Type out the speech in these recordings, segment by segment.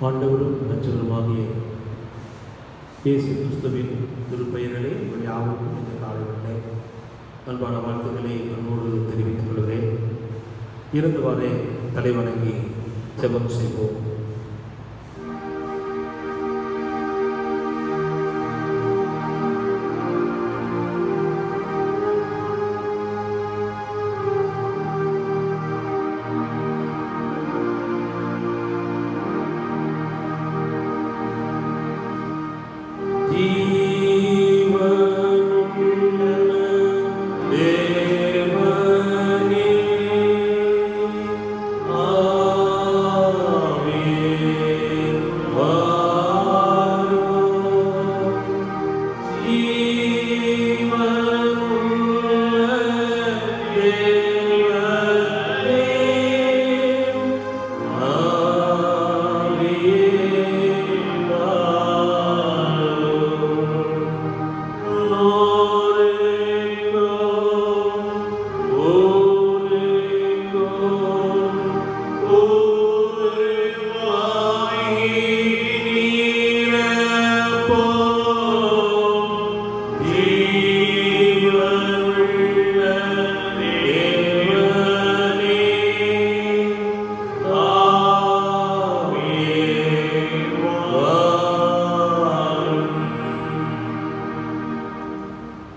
ஆண்டவரும் இரட்சகருமாகிய இயேசு கிறிஸ்துவின் திருப்பெயரிலே உங்கள் யாவருக்கும் இந்த காலையிலே அன்பான வாழ்த்துக்களை அன்போடு தெரிவித்துக் கொள்கிறேன். இருந்தவாறே தலைவணங்கி ஜெபம் செய்வோம்.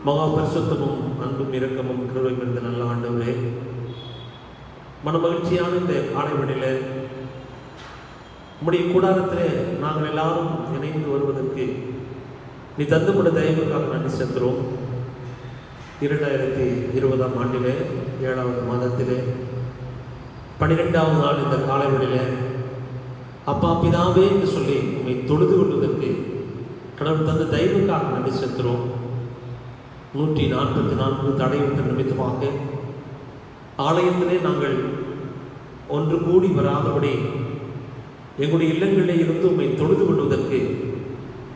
மகா பரிசுத்தமும் அன்பும் இரக்கமும் கிருபையும் இருந்த நல்ல ஆண்டவரே, மன மகிழ்ச்சியான இந்த காலைவெளியில் உம்முடைய கூடாரத்திலே நாங்கள் எல்லாரும் இணைந்து வருவதற்கு நீ தந்துமுட தயவுக்காக நன்றி செலுத்துகிறோம். 2020 ஆண்டிலே 7வது மாதத்திலே 12வது நாள் இந்த காலைவெளியில் அப்பா பிதாவே என்று சொல்லி உண்மை தொழுது கொள்வதற்கு கடவுள் தந்த தயவுக்காக நன்றி செலுத்துகிறோம். 144 தடையுற்ற நிமித்தமாக ஆலயத்திலே நாங்கள் ஒன்று கூடி வராதபடி எங்களுடைய இல்லங்களிலே இருந்து உண்மை தொழுது கொள்வதற்கு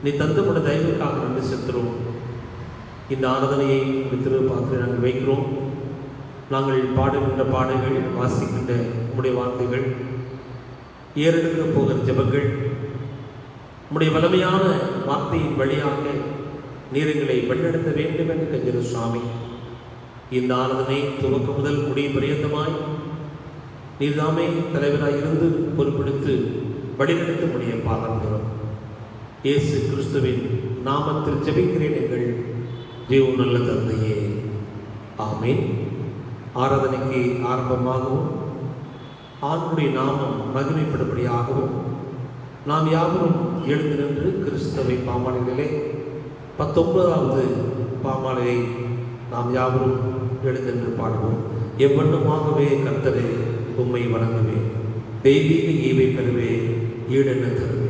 நீ தந்தப்பட தயவுக்காக நன்றி செலுத்துகிறோம். இந்த ஆராதனையை திருப்பாத்திரை நாங்கள் வைக்கிறோம். நாங்கள் பாடுகின்ற பாடல்கள், வாசிக்கின்ற உம்முடைய வார்த்தைகள், ஏறெடுக்க போகிற ஜெபங்கள், உம்முடைய வலிமையான வார்த்தையின் வழியாக நீரங்களை வழிநடத்த வேண்டும் என்று கெஞ்சுகிறோம் சுவாமி. இந்த ஆராதனை துவக்க முதல் முடிய பரியந்தமாய் நீர்தாமே தலைவராக இருந்து பொறுப்பெடுத்து வழிநடத்த முடிய பாராட்டுகிறோம். இயேசு கிறிஸ்துவின் நாமத்தில் ஜெபிக்கிறேன் எங்கள் தேவ நல்ல தந்தையே, ஆமென். ஆராதனைக்கு ஆரம்பமாகவும் ஆண்டுடைய நாமம் மகிமைப்படும்படியாகவும் நாம் யாவரும் எழுந்து நின்று கிறிஸ்தவை பாமாலைகளிலே 19வது பாமாலையை நாம் யாவரும் எழுந்தென்று பாடுவோம். எவ்வண்ணமாகவே கர்த்தரே உம்மை வணங்குவே, தெய்வீக ஈவை பெறுவே, ஈடென்ன தருவே.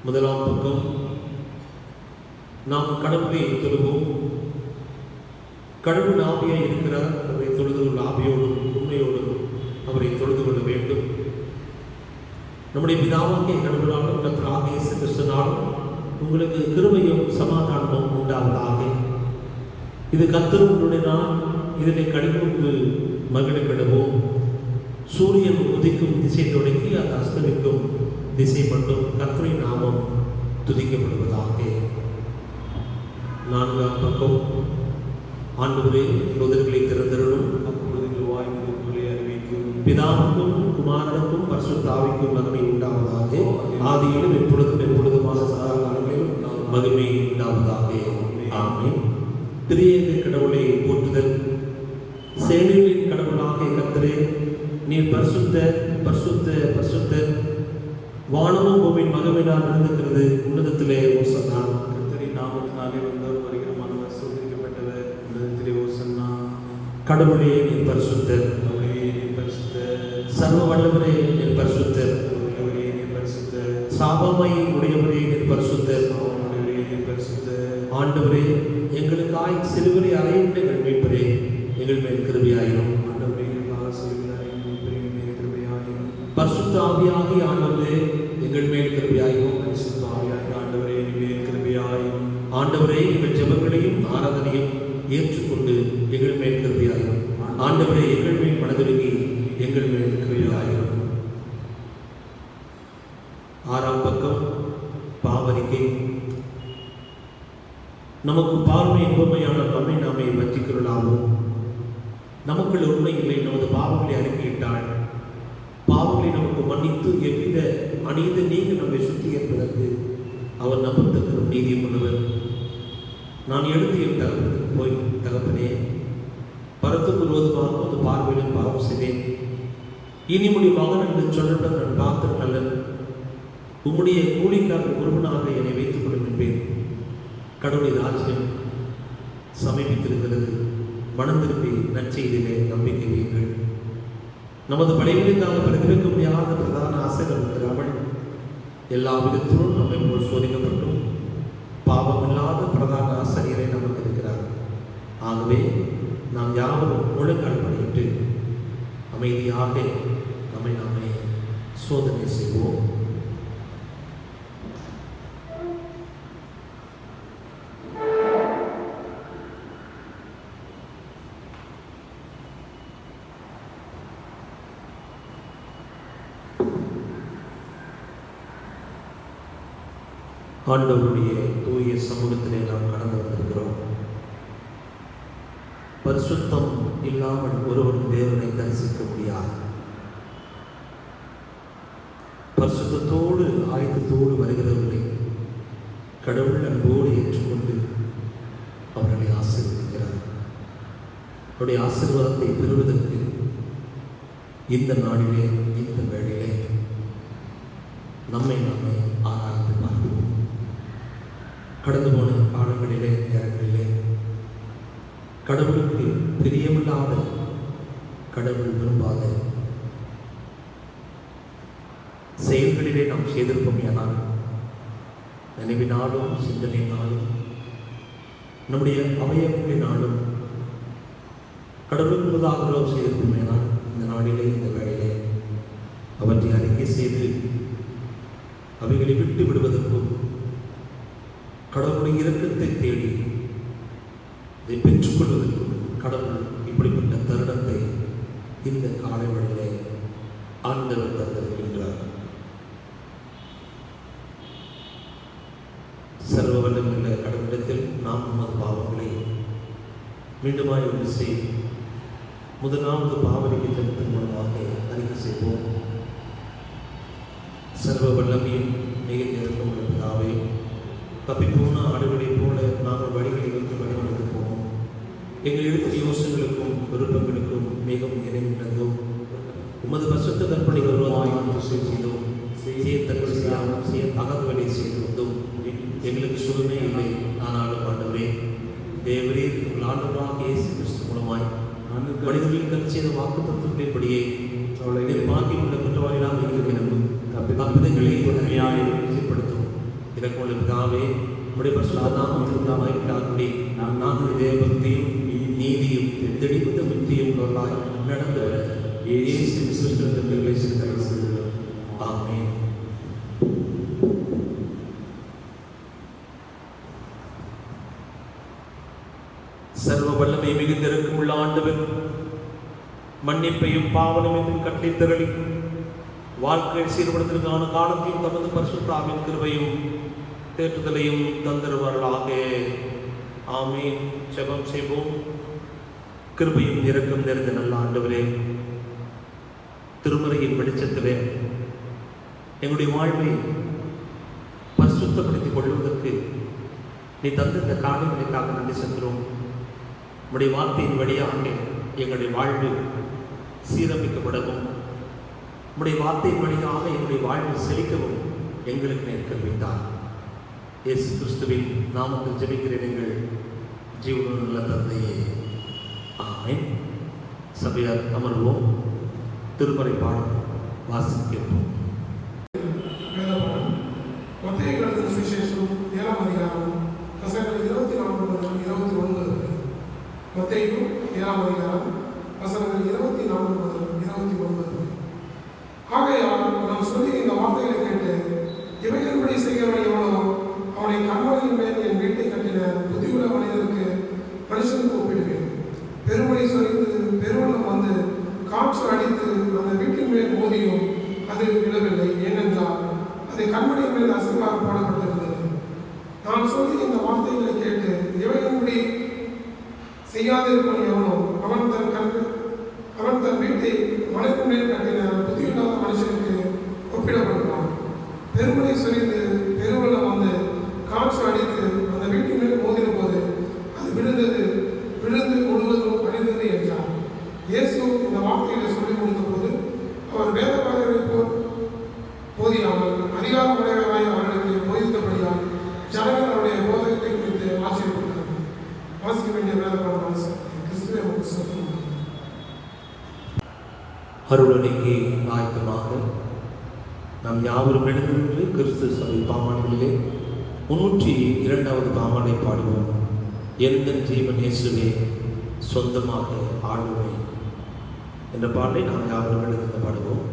முதலாம் பக்கம் நாம் கடவுளை தொழுவோம். கடவுள் ஆவியாய் இருக்கிறார். அவரை தொழுது கொள்ள ஆவியோடும் உண்மையோடும் அவரை தொழுது கொள்ள வேண்டும். நம்முடைய பிதாவாகிய கடவுளாலும் கர்த்தராகிய இயேசு கிறிஸ்துவினாலும் உங்களுக்கு கிருபையும் சமாதானமும் உண்டாவதாக. இது கர்த்தர் உங்களுடைய நாள். இதிலே கடிகொண்டு மகிழ்கிடுவோம். சூரியன் உதிக்கும் திசை தொடங்கி அது அஸ்தமிக்கும் திசை மட்டும் கர்த்தரின் நாமம் துதிக்கப்படுவதாக. 4ஆம் பக்கம். ஆண்டவரே, உதடுகளை திறந்தருளும். அப்பொழுது வாய்ப்புகளை அறிவிக்கும். பிதாவுக்கும் குமாரனுக்கும் பரிசுத்த ஆவிக்கும் மகிமை உண்டாவதாக. ஆதியிலும் எப்பொழுதுமான சதா காலங்களிலும் மகிமை உண்டாவதாக. ஆமென். திரியேக கடவுளை போற்றுதல். சேனைகளின் கடவுளாகிய கர்த்தரே, நீர் பரிசுத்த பரிசுத்த பரிசுத்த, வானமும் பூமியின் மகிமையினால் நிறைந்திருக்கிறது. உன்னதத்திலே ஓசன்னா. கர்த்தரின் நாமத்தினாலே வந்தவர் வருகிறமானவர் சோதிக்கப்பட்டவர். உன்னதத்திலே ஓசன்னா. கடவுளே, நீர் பரிசுத்தர். கடவுளே, நீர் பரிசுத்தர். சர்வ வல்லவரே, நீர் பரிசுத்தர். வல்லவரே, நீர் பரிசுத்தர். சாபமை உடையவரே, நீர் பரிசுத்தர். சாபமுடையவரே, நீர் பரிசுத்தர். ஆண்டவரே, எங்களுக்காய் சிறுவரை அறையுண்ட எங்கள் மீட்பரே, எங்கள் மேல் கிருபையாயிரும். ஆண்டவரே, எங்களுக்காக சிறுவரை அறையும் மீட்பரே, எங்கள் மேல் கிருபையாயிரும். பரிசுத்த ஆவியாகிய ஆண்டவரே, எங்கள் மேல் கிருபையாயிரும். பரிசுத்த ஆவியாகிய ஆண்டவரே, எங்கள் மேல் கிருபையாயிரும். ஆண்டவரே, எங்கள் ஜெபங்களையும் ஆராதனையும் ஏற்றுக்கொண்டு எங்கள் மேல் கிருபையாயிரும். ஆண்டவரே, எங்கள் மேல் மனதுருகி எங்கள் மேல் கிருபையாயிரும். 6ஆம் பக்கம். பாவரிக்கை. நமக்கு பார்வை இன்பமையான நம்மை நாமே வஞ்சிக்கிறோம். நமக்குள் உண்மை இல்லை. நமது பாவங்களை அறிக்கையிட்டால் பாவங்களை நமக்கு மன்னித்து எவ்வித அநீத நீங்க நம்மை சுற்றி என்பதற்கு அவர் நம்பத்தக்கரும் நீதியும் உள்ளவர். நான் எடுத்து என் தகப்பனுக்கு போய், தகப்பனே, பரத்துக்கு விரோதமாக ஒரு பார்வையிலும் பாவம் செய்தேன். இனி உடைய மகன் என்று சொல்லப்பட நான் பார்த்த நல்லன். உம்முடைய கூலிக்காக ஒருவனாக என்னை வைத்துக் கொள்ளும் என்பேன். கடவுளின் ராஜ்யம் சமீபித்திருக்கிறது. மனம் திரும்பி நற்செய்தியிலே நம்பிக்கை வையுங்கள். நமது படைகளுக்காக பிரதிபலிக்க முடியாத பிரதான ஆசைகள் இருக்கிறார்கள். எல்லா விதத்திலும் நம்மை போல் சோதிக்கப்பட்டும் பாவமில்லாத பிரதான ஆசிரியரை நமக்கு இருக்கிறார். ஆகவே நாம் யாவரும் ஒழுங்கால் பண்ணிட்டு அமைதியாக நம்மை நாமே சோதனை செய்வோம். ஆண்டவருடைய தூய சமூகத்திலே நாம் கடந்து வந்திருக்கிறோம். பரிசுத்தம் இல்லாமல் ஒருவன் தேவனை தரிசிக்க முடியாது. பரிசுத்தத்தோடு ஆயத்தத்தோடு வருகிறவர்களை கடவுள் அன்போடு ஏற்றுக்கொண்டு அவர்களை ஆசீர்வதிக்கிறார். அவருடைய ஆசீர்வாதத்தை பெறுவதற்கு இந்த நாளிலே, இந்த வேளையிலே நம்மை நாமே ஆராய்ந்து பார்க்கிறோம். கடந்து போன காலங்களிலே, நேரங்களிலே கடவுளுக்கு பிரியமில்லாத, கடவுள் விரும்பாத செயல்களிலே நாம் செய்திருப்போம். ஏனால் நினைவினாலும் சிந்தனையினாலும் நம்முடைய அவயவங்களினாலும் கடவுளுக்கு உதாரணம் செய்திருப்போம். ஏனால் இந்த நாளிலே, இந்த வேளையிலே அவற்றை அறிக்கை செய்து அவைகளை விட்டு விடுவதற்கும் கடவுளுடைய இரக்கத்தை தேடி இதை பெற்றுக்கொள்வதற்கும் கடவுள் இப்படிப்பட்ட தருணத்தை இந்த காலை வேளையிலே ஆண்டவர் தந்திருக்கின்றார். சர்வ வல்லமையுள்ள கடவுளிடத்தில் நாம் நமது பாவங்களை மீண்டுமாய் ஒன்று செய். முதலாவது பாவனைக்கு திட்டத்தின் மூலமாக அறிக்கை செய்வோம். சர்வ வல்லமையும் மிக நெருக்கம் பிதாவே, தப்பிப்போன ஆடுகளைப் போல நாங்கள் வழிகளை வைத்து வழிநடந்து போவோம். எங்கள் எழுத்து யோசனைகளுக்கும் விருப்பங்களுக்கும் மிகவும் இணைந்தோம். உமது பரிசுத்த கற்பனைகள் வருவதாக செய்தோம். தங்கள் செய்யாமல் செய்ய தகவலை செய்து வந்தோம். எங்களுக்கு சுகமே இல்லை. ஆனாலும் ஆண்டவரே, தேவரே, உங்கள் ஆண்டவராக இயேசு கிறிஸ்து மூலமாய் மனிதர்களின் கருத்து செய்த வாக்கு தத்துவங்களின்படியே அவளை பாக்கியுள்ள குற்றவாளிகளாக இருக்கிற தப்பிதங்களை உண்மையாக ஏற்படுத்தும். இதற்குள்ள பிதாவே உடைய பரிசுத்தமாய் நாங்கள் தேவபக்தியும் நீதியும் திடீர்ந்த புத்தியும் உள்ளவர்களாய் நடந்து வர இயேசு கிறிஸ்துவின் ஆமென். சர்வ வல்லமை மிகுந்திருக்கும் உள்ள ஆண்டவர் மன்னிப்பையும் பாவனமையும் கட்டளைத்தரளி வாழ்க்கை சீர்படுத்திற்கான காலத்தையும் தமது பரிசுத்தாவின் கிருபையும் தேற்றுதலையும் தந்திருவார்களாக. ஆமென். ஜெபம் செய்வோம். கிருபையும் இரக்கம் நிறைந்த நல்ல ஆண்டவரே, திருமறையின் வெளிச்சத்திலே எங்களுடைய வாழ்வை பரிசுத்தப்படுத்திக் கொள்வதற்கு நீ தந்த இந்த காரியங்களுக்காக நன்றி சென்றோம். உடைய வார்த்தையின் வழியாக எங்களுடைய வாழ்வு சீரமைக்கப்படவும் உடைய வார்த்தையின் வழியாக எங்களுடைய வாழ்வு செழிக்கவும் எங்களுக்கு நேர்கல்வித்தார். இயேசு கிறிஸ்துவின் நாமத்தில் ஜெபிக்கிறேன் எங்கள் ஜீவனுள்ள தந்தையே. ஆமென். சபையார் அமர்வோம். திருமறை பாடம் வாசிக்கிறோம். சுவிசேஷம் 7ஆம் அதிகாரம் வசனங்கள் 24 முதல் 29. மத்தேயு 7ஆம் அதிகாரம் வசனங்கள் 24 முதல் 29. ஆகையால் நாம் சொல்லி இந்த வார்த்தைகளை கேட்டு இவைகளுடைய செய்கிறவன் எவனோ அவனை கண்மலையின் மேல் என் வீட்டை கட்டின புத்தியுள்ள மனிதருக்கு மனுஷனுக்கு ஒப்பிடுவேன். பெருமழை சொரிந்து பெருவெள்ளம் வந்து காற்று அடித்து அந்த வீட்டின் மேல் மோதியும் அது விழவில்லை. ஏனென்றால் அது கண்மலையின் மேல் அசைவாக போடப்பட்டிருந்தது. நான் சொல்லி இந்த வார்த்தைகளை கேட்டு இவைகளும்படி செய்யாதிருப்பவன் எவனோ அவன் தன் வீட்டை மலைக்கு மேல் கட்டின புத்தியில்லாத மனுஷனுக்கு ஒப்பிடப்படுகிறான். பெருமழை சொரிந்து பெருவெள்ளம் வந்து காற்று அடித்து அந்த வீட்டின் மேல் மோதின போது அது விழுந்து முழுவதும் அழிந்தது என்றார். இயேசு இந்த வார்த்தைகளை சொல்லிக் கொடுத்த போது அவர் வேதபாரரை போதியாமல் அதிகாரமுடையவராய் அவர்களுக்கு போதித்தபடியால் ஜனங்கள் அவருடைய போதகத்தை குறித்து ஆச்சரியப்பட்டார்கள். வாசிக்க வேண்டிய வேதபாரம் கிறிஸ்துவே உங்களுக்கு சொந்தம். அருளணிக்கு ஆயத்தமாக நாம் யாவரும் எழுந்து கிறிஸ்து சபை பாமானிகளிலே 302வது பாமானை பாடுவோம். எந்த ஜீவன் இயேசுவே சொந்தமாக ஆளுமை என்ற பாடலை நாம் யாவரும் எழுந்து பாடுவோம்.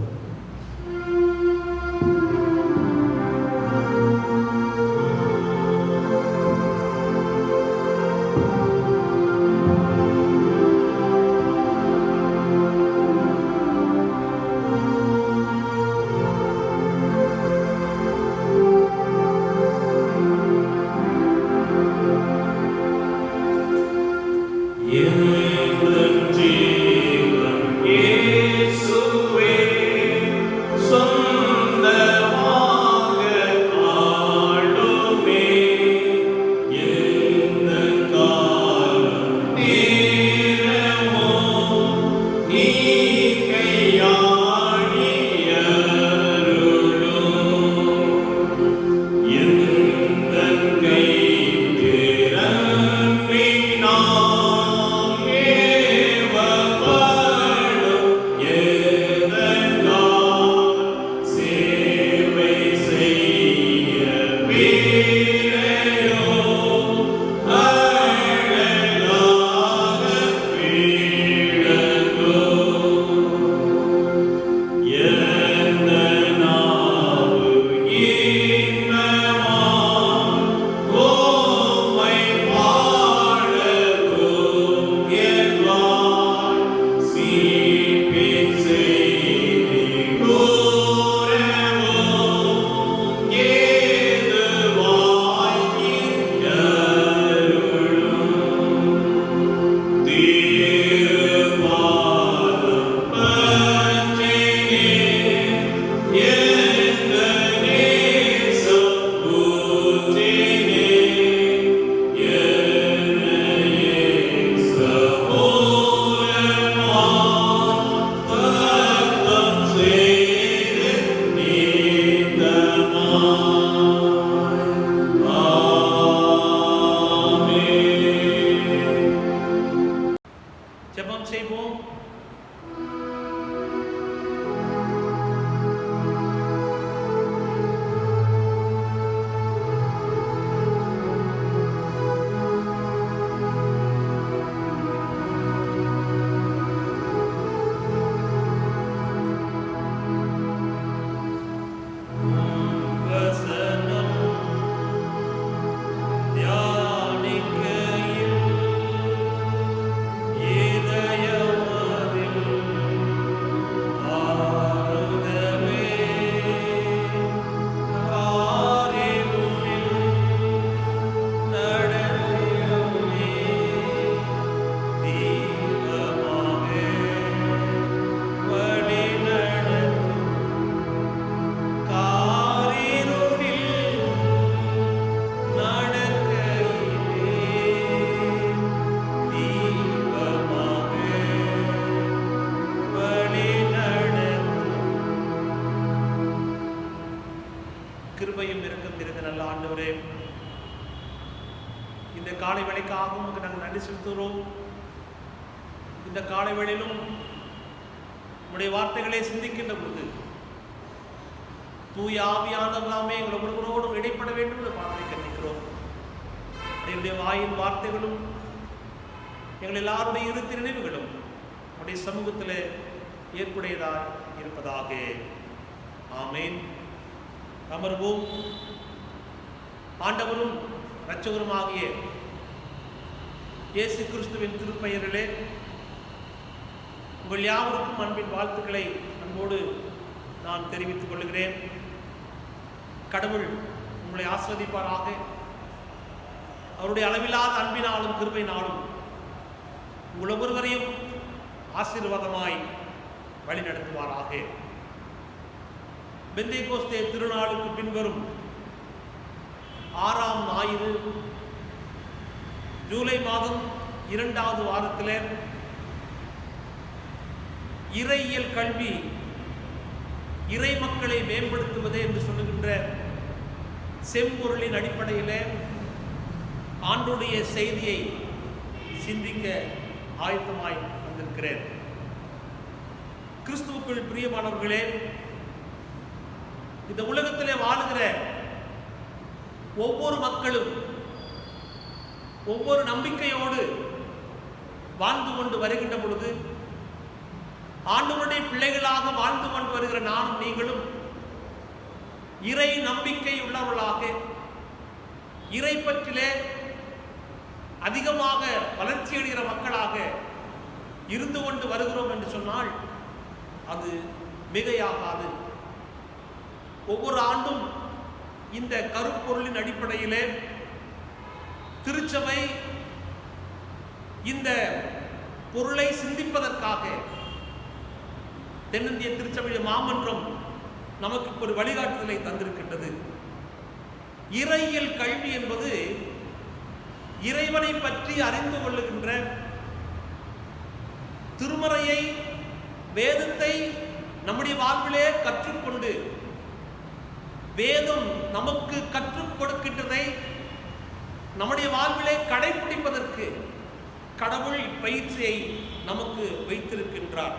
இந்த காலை வேளைக்காகவும் உங்களுக்கு நாங்கள் நன்றி செலுத்துகிறோம். இந்த காலை வேளையிலும் உங்களுடைய வார்த்தைகளை சிந்திக்கின்ற பொழுது தூய ஆவியானவராமே எங்கள் ஒவ்வொருவரோடும் இடைப்பட வேண்டும் என்று பிரார்த்தனை கண்டிக்கிறோம். என்னுடைய வாயின் வார்த்தைகளும் எங்கள் எல்லாருடைய இறுதி நினைவுகளும் உடைய சமூகத்தில் ஏற்புடையதாக இருப்பதாக. ஆமேன். அமர்வோம். ஆண்டவரும் இரட்சகருமாகிய இயேசு கிறிஸ்துவின் திருப்பெயரிலே உங்கள் யாவருக்கும் அன்பின் வாழ்த்துக்களை அன்போடு நான் தெரிவித்துக் கொள்கிறேன். கடவுள் உங்களை ஆஸ்வதிப்பாராக. அவருடைய அளவில்லாத அன்பினாலும் கிருபையினாலும் உங்கள் ஒவ்வொருவரையும் ஆசீர்வாதமாய் வழி நடத்துவாராக. பெந்தேகோஸ்தே திருநாளுக்கு பின்வரும் 6ஆம் ஞாயிறு ஜூலை மாதம் 2வது வாரத்தில் இறையியல் கல்வி இறை மக்களை மேம்படுத்துவது என்று சொல்லுகின்ற செம்பொருளின் அடிப்படையில் ஆண்டுடைய செய்தியை சிந்திக்க ஆயத்தமாய் வந்திருக்கிறேன். கிறிஸ்துவுக்குள் பிரியமானவர்களே, இந்த உலகத்திலே வாழுகிற ஒவ்வொரு மக்களும் ஒவ்வொரு நம்பிக்கையோடு வாழ்ந்து கொண்டு வருகின்ற பொழுது ஆண்டவருடைய பிள்ளைகளாக வாழ்ந்து கொண்டு வருகிற நானும் நீங்களும் இறை நம்பிக்கை உள்ளவர்களாக இறை பற்றிலே அதிகமாக வளர்ச்சி அடைகிற மக்களாக இருந்து கொண்டு வருகிறோம் என்று சொன்னால் அது மிகையாகாது. ஒவ்வொரு ஆண்டும் இந்த கருப்பொருளின் அடிப்படையிலே திருச்சபை இந்த பொருளை சிந்திப்பதற்காக தென்னிந்திய திருச்சபை மாமன்றம் நமக்கு ஒரு வழிகாட்டுதலை தந்திருக்கின்றது. இறையியல் கல்வி என்பது இறைவனை பற்றி அறிந்து கொள்ளுகின்ற, திருமறையை வேதத்தை நம்முடைய வாழ்விலே கற்றுக்கொண்டு வேதம் நமக்கு கற்றுக் கொடுக்கின்றதை நம்முடைய வாழ்விலே கடைபிடிப்பதற்கு கடவுள் பயிற்சியை நமக்கு வைத்திருக்கின்றார்.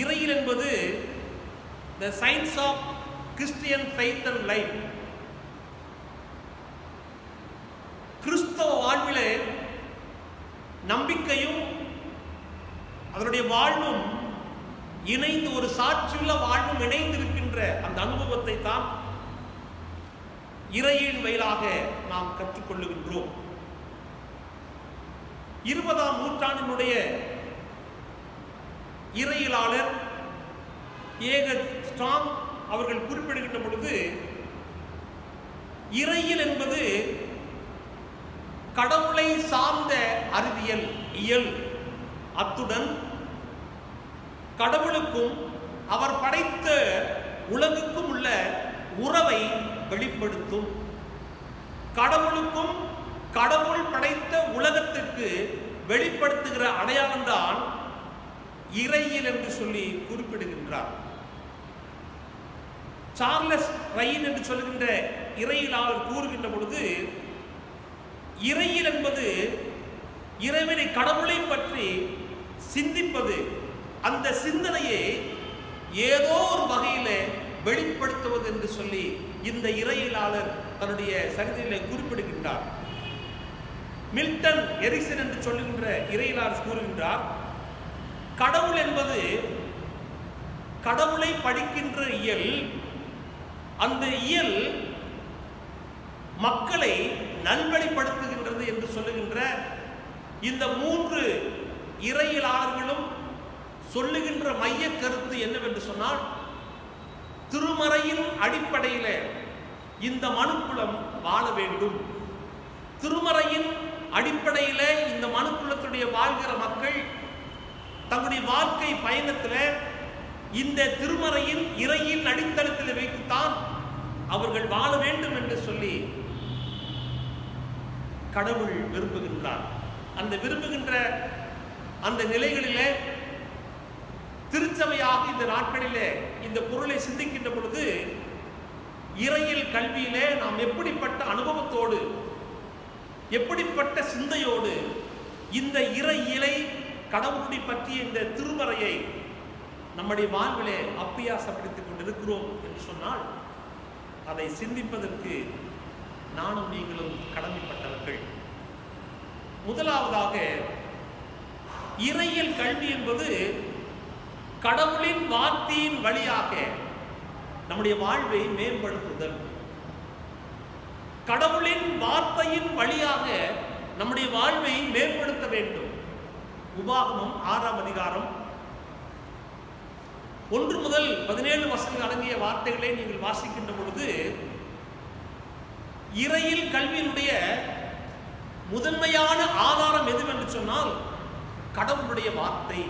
இறையியல் என்பது the science of Christian faith and life. கிறிஸ்தவ வாழ்விலே நம்பிக்கையும் அதனுடைய வாழ்வும் இணைந்து, ஒரு சாட்சியுள்ள வாழ்வும் இணைந்திருக்கின்ற அந்த அனுபவத்தை தான் இறையியல் வழியாக நாம் கற்றுக்கொள்ளுகின்றோம். 20ஆம் நூற்றாண்டினுடைய இறையியலாளர் ஏகர் ஸ்ட்ராங் அவர்கள் குறிப்பிடுகின்ற பொழுது, இறையியல் என்பது கடவுளை சார்ந்த அறிவியல் இயல், அத்துடன் கடவுளுக்கும் அவர் படைத்த உலகுக்கும் உள்ள உறவை வெளிப்படுத்தும். கடவுளுக்கும் கடவுள் படைத்த உலகத்திற்கு வெளிப்படுத்துகிற அடையாளம்தான் இறையியல் என்று சொல்லி குறிப்பிடுகின்றார். சார்லஸ் ரைன் என்று சொல்லுகின்ற இறையியலாளர் கூறுகின்ற பொழுது, இறையியல் என்பது இறைவனை, கடவுளை பற்றி சிந்திப்பது, அந்த சிந்தனையை ஏதோ ஒரு வகையில் வெளிப்படுத்துவது என்று சொல்லி இந்த இறையியலாளர் தன்னுடைய சரிதையிலே குறிப்பிடுகின்றார். மில்டன் எரிக்சன் என்று சொல்லுகின்ற இறையியலாளர் கூறுகின்றார், கடவுள் என்பது கடவுளை படிக்கின்ற இயல், அந்த இயல் மக்களை நல்வழிப்படுத்துகின்றது என்று சொல்லுகின்ற இந்த 3 இறையியலாளர்களும் சொல்லுகின்ற மைய கருத்து என்னவென்று சொன்னால், திருமறையின் அடிப்படையில் இந்த மனுக்குலம் வாழ வேண்டும். திருமறையின் அடிப்படையில் இந்த மனுக்குலத்துடைய வாழ்கிற மக்கள் தங்களுடைய வாழ்க்கை பயணத்தில் இந்த திருமறையின் இறையின் அடித்தளத்தில் வைத்துத்தான் அவர்கள் வாழ வேண்டும் என்று சொல்லி கடவுள் விரும்புகின்றார். அந்த விரும்புகின்ற அந்த நிலைகளிலே திருச்சபையாக இந்த நாட்களிலே இந்த பொருளை சிந்திக்கின்ற பொழுது, இறையியல் கல்வியிலே நாம் எப்படிப்பட்ட அனுபவத்தோடு எப்படிப்பட்ட சிந்தையோடு இந்த இறை கடவுளை பற்றிய இந்த திருமறையை நம்முடைய வாழ்விலே அப்பியாசப்படுத்திக் கொண்டிருக்கிறோம் என்று சொன்னால் அதை சிந்திப்பதற்கு நானும் நீங்களும் கடமைப்பட்டவர்கள். முதலாவதாக, இறையியல் கல்வி என்பது கடவுளின் வார்த்தையின் வழியாக நம்முடைய வாழ்வை மேம்படுத்துதல். கடவுளின் வார்த்தையின் வழியாக நம்முடைய வாழ்வை மேம்படுத்த வேண்டும். உபாகமம் 6ஆம் அதிகாரம் 1 முதல் 17 வசனங்கள் அடங்கிய வார்த்தைகளை நீங்கள் வாசிக்கின்ற பொழுது, இறையில் கல்வியினுடைய முதன்மையான ஆதாரம் எதுவென்று சொன்னால் கடவுளுடைய வார்த்தை.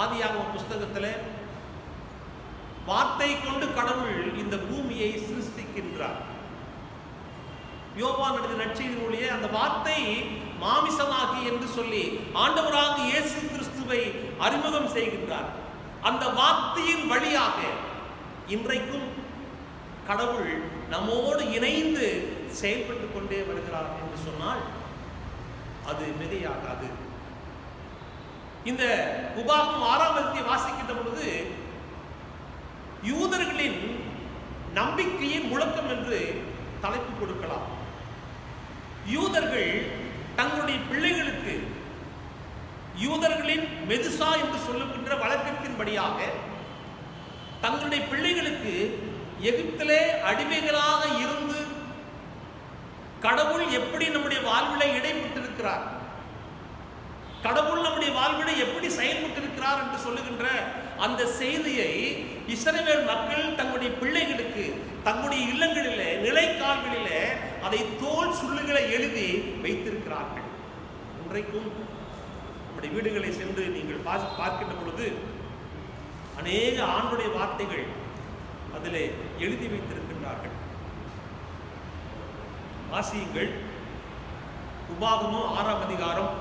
ஆதியாகம புஸ்தகத்தில் வார்த்தை கொண்டு கடவுள் இந்த பூமியை சிருஷ்டிக்கின்றார். யோவான் எழுதிய நற்செய்தியிலே அந்த வார்த்தை மாமிசமாகி என்று சொல்லி ஆண்டவராக இயேசு கிறிஸ்துவை அறிமுகம் செய்கின்றார். அந்த வார்த்தையின் வழியாக இன்றைக்கும் கடவுள் நம்மோடு இணைந்து செயல்பட்டு கொண்டே வருகிறார் என்று சொன்னால் அது மிகையாகாது. இந்த உபாகமம் 6ஆம் அதிகாரத்தை வாசிக்கின்ற பொழுது யூதர்களின் நம்பிக்கையின் முழக்கம் என்று தலைப்பு கொடுக்கலாம். யூதர்கள் தங்களுடைய பிள்ளைகளுக்கு யூதர்களின் மெதுசா என்று சொல்லுகின்ற வழக்கத்தின்படியாக தங்களுடைய பிள்ளைகளுக்கு எகிப்திலே அடிமைகளாக இருந்து கடவுள் எப்படி நம்முடைய வாழ்விலே இடைப்பட்டிருக்கிறார், கடவுள் நம்முடைய வாழ்விலே எப்படி செயல்பட்டிருக்கிறார் என்று சொல்லுகின்ற அந்த செய்தியை இஸ்ரவேல் மக்கள் தங்களுடைய பிள்ளைகளுக்கு தங்களுடைய இல்லங்களிலே நிலைக்கால்களிலே அதை தோல் சுள்ளுகளை எழுதி வைத்திருக்கிறார்கள். இன்றைக்கும் நம்முடைய வீடுகளை சென்று நீங்கள் பார்க்கின்ற பொழுது அநேக ஆண்டுடைய வார்த்தைகள் அதிலே எழுதி வைத்திருக்கின்றார்கள். வாசியுங்கள். உபாகமம் 6ஆம் அதிகாரம்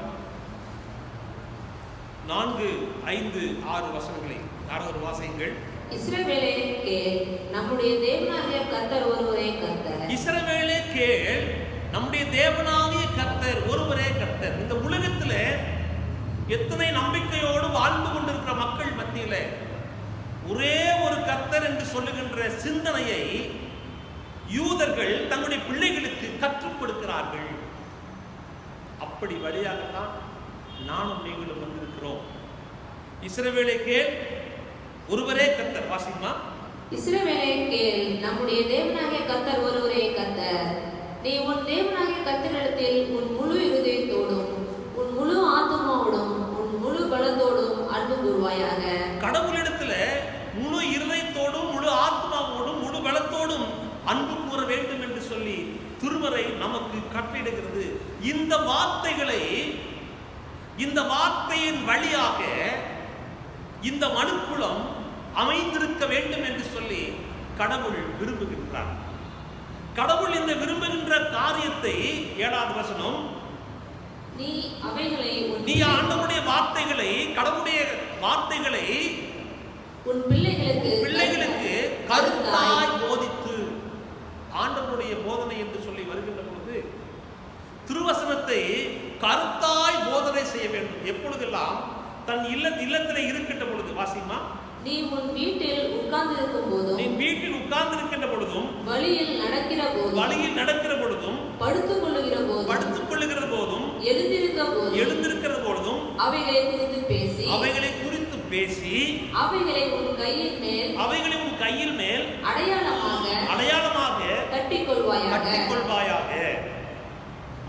4, 5, 6 வசனங்களை யாராவது வாசியுங்கள். இஸ்ரவேலே கேள், நம்முடைய தேவனாகிய கர்த்தர் ஒருவரே கர்த்தர். இஸ்ரவேலே கேள், நம்முடைய தேவனாகிய கர்த்தர் ஒருவரே கர்த்தர். இந்த உலகத்துல எத்தனை நம்பிக்கையோடு வாழ்ந்து கொண்டிருக்கிற மக்கள் மத்தியில ஒரே ஒரு கர்த்தர் என்று சொல்லுகின்ற சிந்தனையை யூதர்கள் தங்களுடைய பிள்ளைகளுக்கு கற்றுக் கொடுக்கிறார்கள். அப்படி வழியாகத்தான் நானும் நீங்களும் வந்திருக்கிறோம். இஸ்ரவேலே கேள், ஒருவரே கர்த்தர். வாசிமா. இஸ்ரவேலே கேள், நம்முடைய தேவனாகிய கர்த்தர் ஒருவரே கர்த்தர். நீ உன் தேவனாகிய கர்த்தரிடத்தில் உன் முழு இருதயத்தோடும் உன் முழு ஆத்துமாவோடும் உன் முழு பலத்தோடும் அன்பு கூர்வாயாக. கடவுளிடத்துல முழு இருதயத்தோடும் முழு ஆத்மாவோடும் முழு பலத்தோடும் அன்பு கூற வேண்டும் என்று சொல்லி திருமறை நமக்கு கட்டளையிடுகிறது. இந்த வார்த்தைகளை, இந்த வார்த்தையின் வழியாக இந்த மனுக்குலம் அமைந்திருக்க வேண்டும் என்று சொல்லி கடவுள் விரும்புகின்றார். கடவுள் இந்த விரும்புகின்ற காரியத்தை 7வது வசனம், நீ ஆண்டவருடைய வார்த்தைகளை, கடவுளுடைய வார்த்தைகளை உன் பிள்ளைகளுக்கு கருத்தாய் போதித்து, ஆண்டவருடைய போதனை என்று சொல்லி வருகின்ற பொழுது திருவசனத்தை கருத்தாய் போதனை செய்ய வேண்டும். எப்பொழுதெல்லாம் தன் இல்லத்திலே இருக்கின்ற பொழுது. வாசிமா. நீ உன் வீட்டில் உட்கார்ந்திருக்கும் போதும், நீ வீட்டில் உட்கார்ந்திருக்கின்ற பொழுதும், வழியில் நடக்கிற பொழுதும், படுத்துக் கொள்ளுகிற போதும், எழுந்திருக்கிற போதும் அவைகளை குறித்து பேசி அவைகளை உன் கையின் மேல் அடையாளமாக கட்டிக்கொள்வாயாக.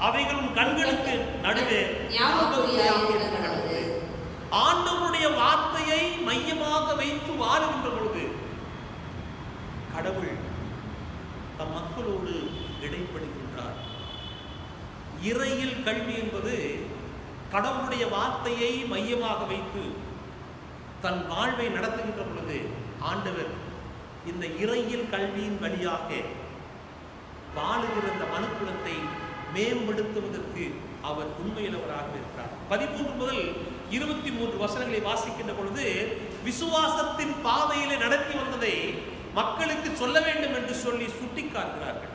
அவைகள் உன் கண்களுக்கு நடுவே ஞாபகப்படுத்திக். ஆண்டவருடைய வார்த்தையை மையமாக வைத்து வாழுகின்ற பொழுது கடவுள் தம் மக்களோடு இடைப்படுகின்றார். இறையில் கல்வி என்பது கடவுளுடைய வார்த்தையை மையமாக வைத்து தன் வாழ்வை நடத்துகின்ற பொழுது ஆண்டவர் இந்த இறையில் கல்வியின் வழியாக வாழுகிற இந்த மனுக்குலத்தை மேம்படுத்துவதற்கு அவர் உண்மையிலவராக இருக்கிறார். 13 முதல் 23 வசனங்களை வாசிக்கின்ற பொழுது விசுவாசத்தின் பாதையிலே நடத்தி வந்ததை மக்களுக்கு சொல்ல வேண்டும் என்று சொல்லி சுட்டிக்காட்டுகிறார்கள்.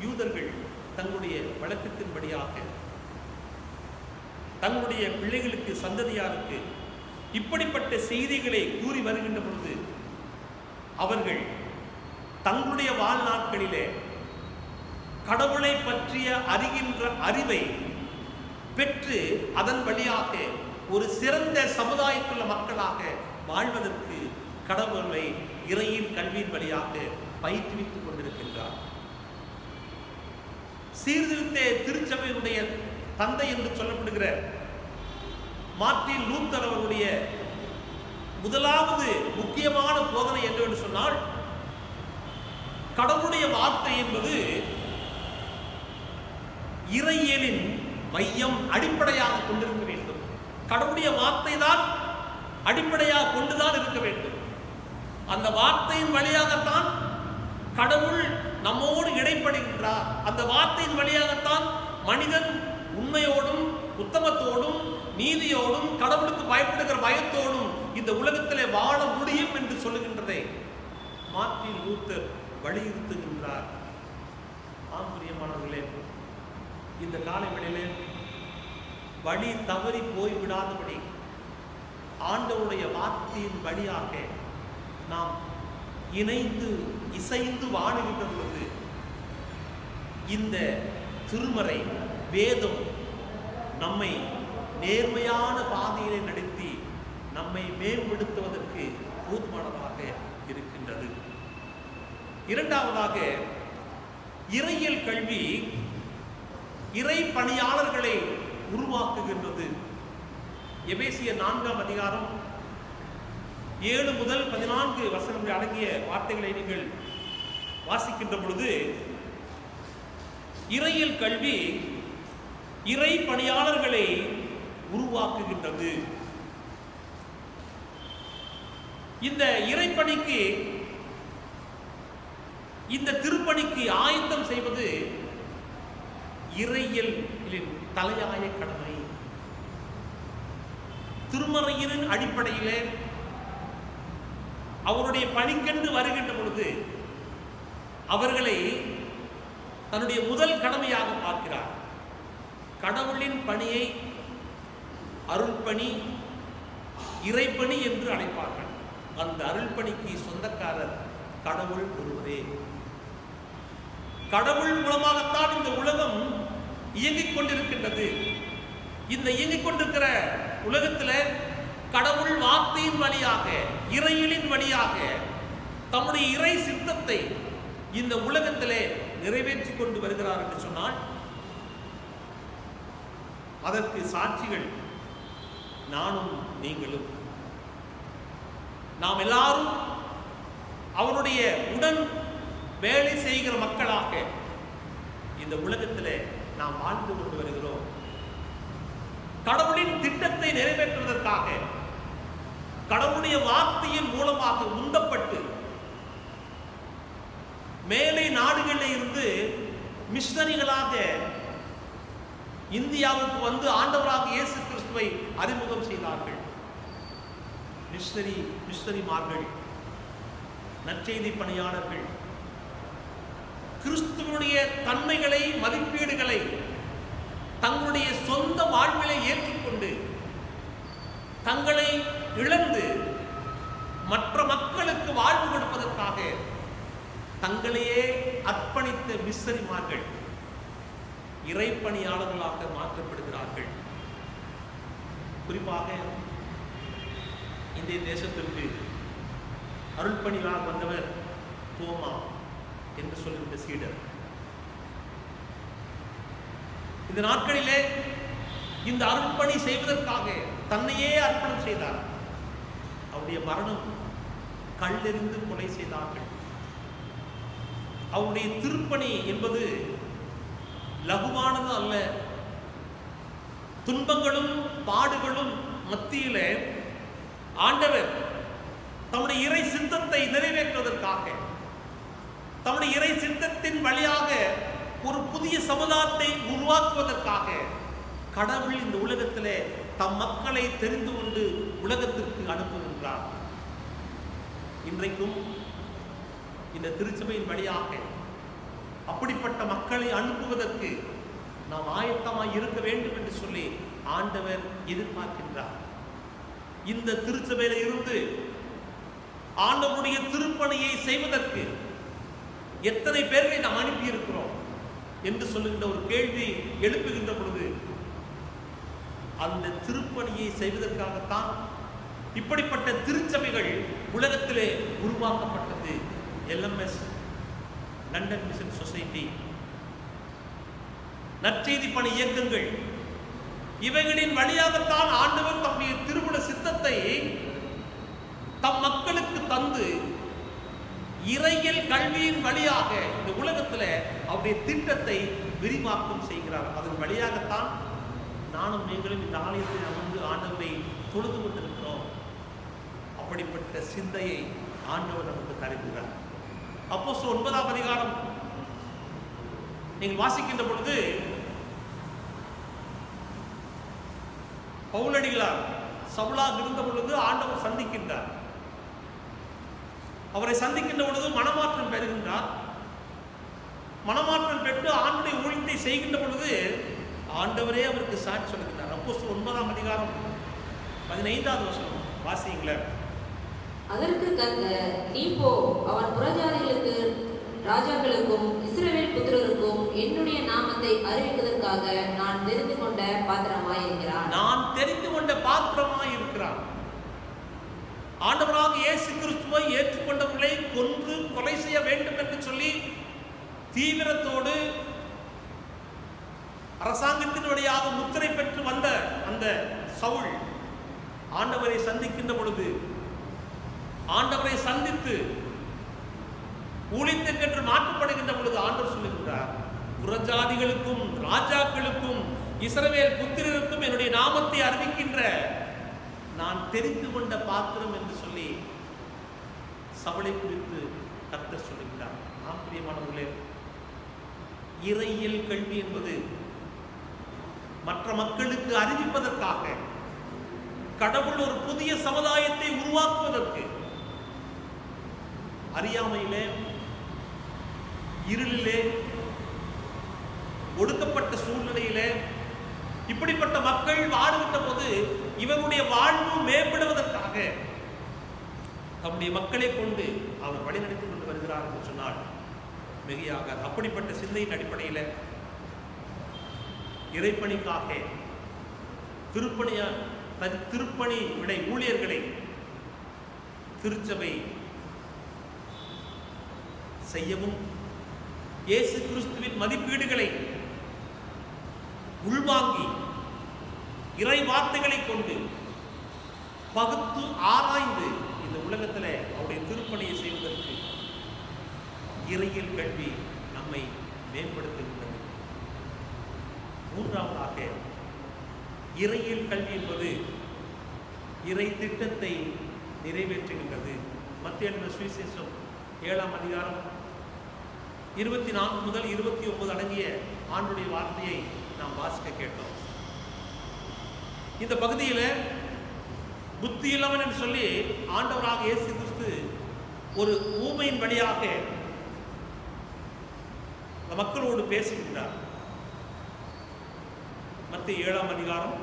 யூதர்கள் தங்களுடைய வழக்கத்தின்படியாக தங்களுடைய பிள்ளைகளுக்கு, சந்ததியாருக்கு இப்படிப்பட்ட செய்திகளை கூறி வருகின்ற பொழுது அவர்கள் தங்களுடைய வாழ்நாட்களிலே கடவுளை பற்றிய அறிகின்ற அறிவை பெற்று அதன் வழியாக ஒரு சிறந்த சமுதாயத்துள்ள மக்களாக வாழ்வதற்கு கடவுளை இறையின் கல்வியின் வழியாக பயிற்றுவித்துக் கொண்டிருக்கின்றார். சீர்திருத்த திருச்சபையினுடைய தந்தை என்று சொல்லப்படுகிற மார்ட்டின் லூத்தர் அவருடைய முதலாவது முக்கியமான போதனை என்று சொன்னால், கடவுளுடைய வார்த்தை என்பது இறையியலின் மையம் அடிப்படையாக கொண்டிருக்க வேண்டும். கடவுளுடைய வார்த்தை தான் அடிப்படையாக கொண்டுதான் இருக்க வேண்டும். அந்த வார்த்தையின் வழியாகத்தான் கடவுள் நம்மோடு இடைப்படுகின்றார். அந்த வார்த்தையின் வழியாகத்தான் மனிதன் உண்மையோடும் உத்தமத்தோடும் நீதியோடும் கடவுளுக்கு பயப்படுகிற பயத்தோடும் இந்த உலகத்திலே வாழ முடியும் என்று சொல்லுகின்றதை மார்ட்டின் லூத்தர் வலியுறுத்துகின்றார். ஆம் பிரியமானவர்களே, இந்த காலை வேளையிலே வழி தவறி போய்விடாதபடி ஆண்டவருடைய வார்த்தையின் வழியாக நாம் இணைந்து இசைந்து வாழுகின்ற பொழுது இந்த திருமறை வேதம் நம்மை நேர்மையான பாதையிலே நடத்தி நம்மை மேம்படுத்துவதற்கு போதுமானதாக இருக்கின்றது. இரண்டாவதாக, இறையியல் கல்வி இறை பணியாளர்களை உருவாக்குகின்றது. எபேசியர் 4ஆம் அதிகாரம் 7 முதல் 14 வசனங்கள் அடங்கிய வார்த்தைகளை நீங்கள் வாசிக்கின்ற பொழுது, இறையியல் கல்வி இறை பணியாளர்களை உருவாக்குகின்றது. இந்த இறைப்பணிக்கு, இந்த திருப்பணிக்கு ஆயத்தம் செய்வது இறையியலின் தலையாய கடமை. திருமறையின் அடிப்படையிலே அவருடைய பணிக்கென்று வருகின்ற பொழுது அவர்களை தன்னுடைய முதல் கடமையாக பார்க்கிறார். கடவுளின் பணியை அருள்பணி, இறைப்பணி என்று அழைப்பார்கள். அந்த அருள்பணிக்கு சொந்தக்காரர் கடவுள் ஒருவரே. கடவுள் மூலமாகத்தான் இந்த உலகம் இயங்கிக் கொண்டிருக்கின்றது. இந்த இயங்கிக் கொண்டிருக்கிற உலகத்தில் கடவுள் வார்த்தையின் வழியாக, இறையியலின் வழியாக தம்முடைய இறை சித்தத்தை இந்த உலகத்திலே நிறைவேற்றி கொண்டு வருகிறார் என்று சொன்னால், அதற்கு சாட்சிகள் நானும் நீங்களும். நாம் எல்லாரும் அவருடைய உடன் வேலை செய்கிற மக்களாக இந்த உலகத்திலே நாம் வாழ்ந்து கொண்டு வருகிறோம். கடவுளின் திட்டத்தை நிறைவேற்றுவதற்காக கடவுளுடைய வார்த்தையின் மூலமாக உந்தப்பட்டு மேலை நாடுகளில் இருந்து மிஷனரிகளாக இந்தியாவுக்கு வந்து ஆண்டவராக இயேசு கிறிஸ்துவை அறிமுகம் செய்தார்கள். மிஷனரிமார்கள், நற்செய்தி பணியாளர்கள் கிறிஸ்துவனுடைய தன்மைகளை, மதிப்பீடுகளை தங்களுடைய சொந்த வாழ்விலை ஏற்றுக்கொண்டு தங்களை இழந்து மற்ற மக்களுக்கு வாழ்வு கொடுப்பதற்காக தங்களையே அர்ப்பணித்த மிஷனரிமார்கள் இறைப்பணியாளர்களாக மாற்றப்படுகிறார்கள். குறிப்பாக இந்திய தேசத்திற்கு அருள்பணியாக வந்தவர் தோமா என்று சொல்லுகின்ற சீடர். இந்த நாட்களிலே இந்த அருள்பணி செய்வதற்காக தன்னையே அர்ப்பணம் செய்தார். அவருடைய மரணம் கல்லெறிந்து கொலை செய்தார்கள். அவருடைய திருப்பணி என்பது லகுவானது அல்ல. துன்பங்களும் பாடுகளும் மத்தியிலே ஆண்டவர் தம்முடைய இறை சித்தத்தை நிறைவேற்றுவதற்காக, தம்முடைய இறை சித்தத்தின் வழியாக ஒரு புதிய சமுதாயத்தை உருவாக்குவதற்காக கடவுள் இந்த உலகத்திலே தம் மக்களை தெரிந்து கொண்டு உலகத்திற்கு அனுப்புகின்றார். இன்றைக்கும் இந்த திருச்சபையின் வழியாக அப்படிப்பட்ட மக்களை அனுப்புவதற்கு நாம் ஆயத்தமாய் இருக்க வேண்டும் என்று சொல்லி ஆண்டவர் எதிர்பார்க்கின்றார். இந்த திருச்சபையில இருந்து ஆண்டவருடைய திருப்பணியை செய்வதற்கு எத்தனை பேர்களை நாம் அனுப்பி இருக்கிறோம் என்று சொல்லுகின்ற ஒரு கேள்வி எழுப்புகின்ற பொழுது, அந்த திருப்பணியை செய்வதற்காகத்தான் இப்படிப்பட்ட திருச்சபைகள் உலகத்திலே உருவாக்கப்பட்டது. LMS, லண்டன் மிஷன் சொசைட்டி, நற்செய்தி பணி இயக்கங்கள், இவைகளின் வழியாகத்தான் ஆண்டவர் தம்முடைய திருவுள சித்தத்தை தம் மக்களுக்கு தந்து இறையியல் கல்வியின் வழியாக இந்த உலகத்தில் அவருடைய திட்டத்தை விரிவாக்கம் செய்கிறார். அதன் வழியாகத்தான் நானும் நீங்களும் இந்த ஆலயத்தில் அமர்ந்து ஆண்டவரை தொழுது கொண்டிருக்கிறோம். அப்படிப்பட்ட சிந்தையை ஆண்டவர் நமக்கு தருகிறார். அப்போஸ்தலர் 9ஆம் அதிகாரம் நீங்கள் வாசிக்கின்ற பொழுது, பவுலடிகளார் சவுலாக இருந்த பொழுது ஆண்டவர் சந்திக்கின்றார். அவரை சந்திக்கின்ற பொழுது மனமாற்றம் பெறுகின்றார். மனமாற்றம் பெற்று ஆண்டுடைய ஊழியத்தை செய்கின்ற பொழுது ஆண்டவரே அவருக்கு சாட்சி சொல்லுகிறார். அப்போஸ்தலர் 9ஆம் அதிகாரம் 15வது வசனம் வாசியுங்களேன். அதற்கு கர்த்தர், நீ போ, அவன் புறஜாதிகளுக்கு ராஜாக்களுக்கும் இஸ்ரவேல் புத்திரருக்கும் என்னுடைய நாமத்தை அறிவிப்பதற்காக நான் தெரிந்து கொண்ட பாத்திரமாய் இருக்கிறான். நான் தெரிந்து கொண்ட பாத்திரமாய் இருக்கிறான். ஆண்டவராக இயேசு கிறிஸ்துவை ஏற்றுக்கொண்டவர்களை கொன்று கொலை செய்ய வேண்டும் என்று சொல்லி தீவிரத்தோடு அரசாங்கத்தின் வழியாக முத்திரை பெற்று வந்த அந்த சவுல் ஆண்டவரை சந்திக்கின்ற பொழுது, ஆண்டவரை சந்தித்து ஊழியத்திற்கென்று மாற்றப்படுகின்ற பொழுது ஆண்டவர் சொல்லுகின்றார், புறஜாதிகளுக்கும் ராஜாக்களுக்கும் இஸ்ரவேல் புத்திரருக்கும் என்னுடைய நாமத்தை அறிவிக்கின்ற நான் தெரிந்து கொண்ட பாத்திரம் என்று சொல்லி சவுலை குறித்து கர்த்தர் சொல்லுகிறார். நாம் பிரியமானவர்களே, இறையியல் கல்வி என்பது மற்ற மக்களுக்கு அறிவிப்பதற்காக, கடவுள் ஒரு புதிய சமுதாயத்தை உருவாக்குவதற்கு, அறியாமையிலே இருளிலே ஒடுக்கப்பட்ட சூழ்நிலையிலே இப்படிப்பட்ட மக்கள் வாழுகின்ற போது இவருடைய வாழ்வு மேம்படுவதற்காக தம்முடைய மக்களை கொண்டு அவர் வழிநடத்திக் கொண்டு வருகிறார் என்று சொன்னால் மிகையாக. அப்படிப்பட்ட சிந்தையின் அடிப்படையில் இறைப்பணிக்காக திருப்பணி விடை ஊழியர்களை திருச்சபை செய்யவும், இயேசு கிறிஸ்துவின் மதிப்பீடுகளை உள்வாங்கி இறை வார்த்தைகளை கொண்டு பகுத்து ஆராய்ந்து இந்த உலகத்தில் அவருடைய திருப்பணியை செய்வதற்கு இறையியல் கல்வி நம்மை மேம்படுத்துகின்றது. மூன்றாவதாக, இறையியல் கல்வி என்பது இறை திட்டத்தை நிறைவேற்றுகின்றது. மத்திய எழுதின சுவிசேஷம் 7ஆம் அதிகாரம் 24 முதல் 29 அடங்கிய ஆண்டுடைய வார்த்தையை நாம் வாசிக்க கேட்டோம். இந்த பகுதியில் புத்தி இல்லாமல் என்று சொல்லி ஆண்டவராக இயேசு கிறிஸ்து ஒரு ஊமையின் வழியாக மக்களோடு பேசுகின்றார். மத்திய 7ஆம் அதிகாரம்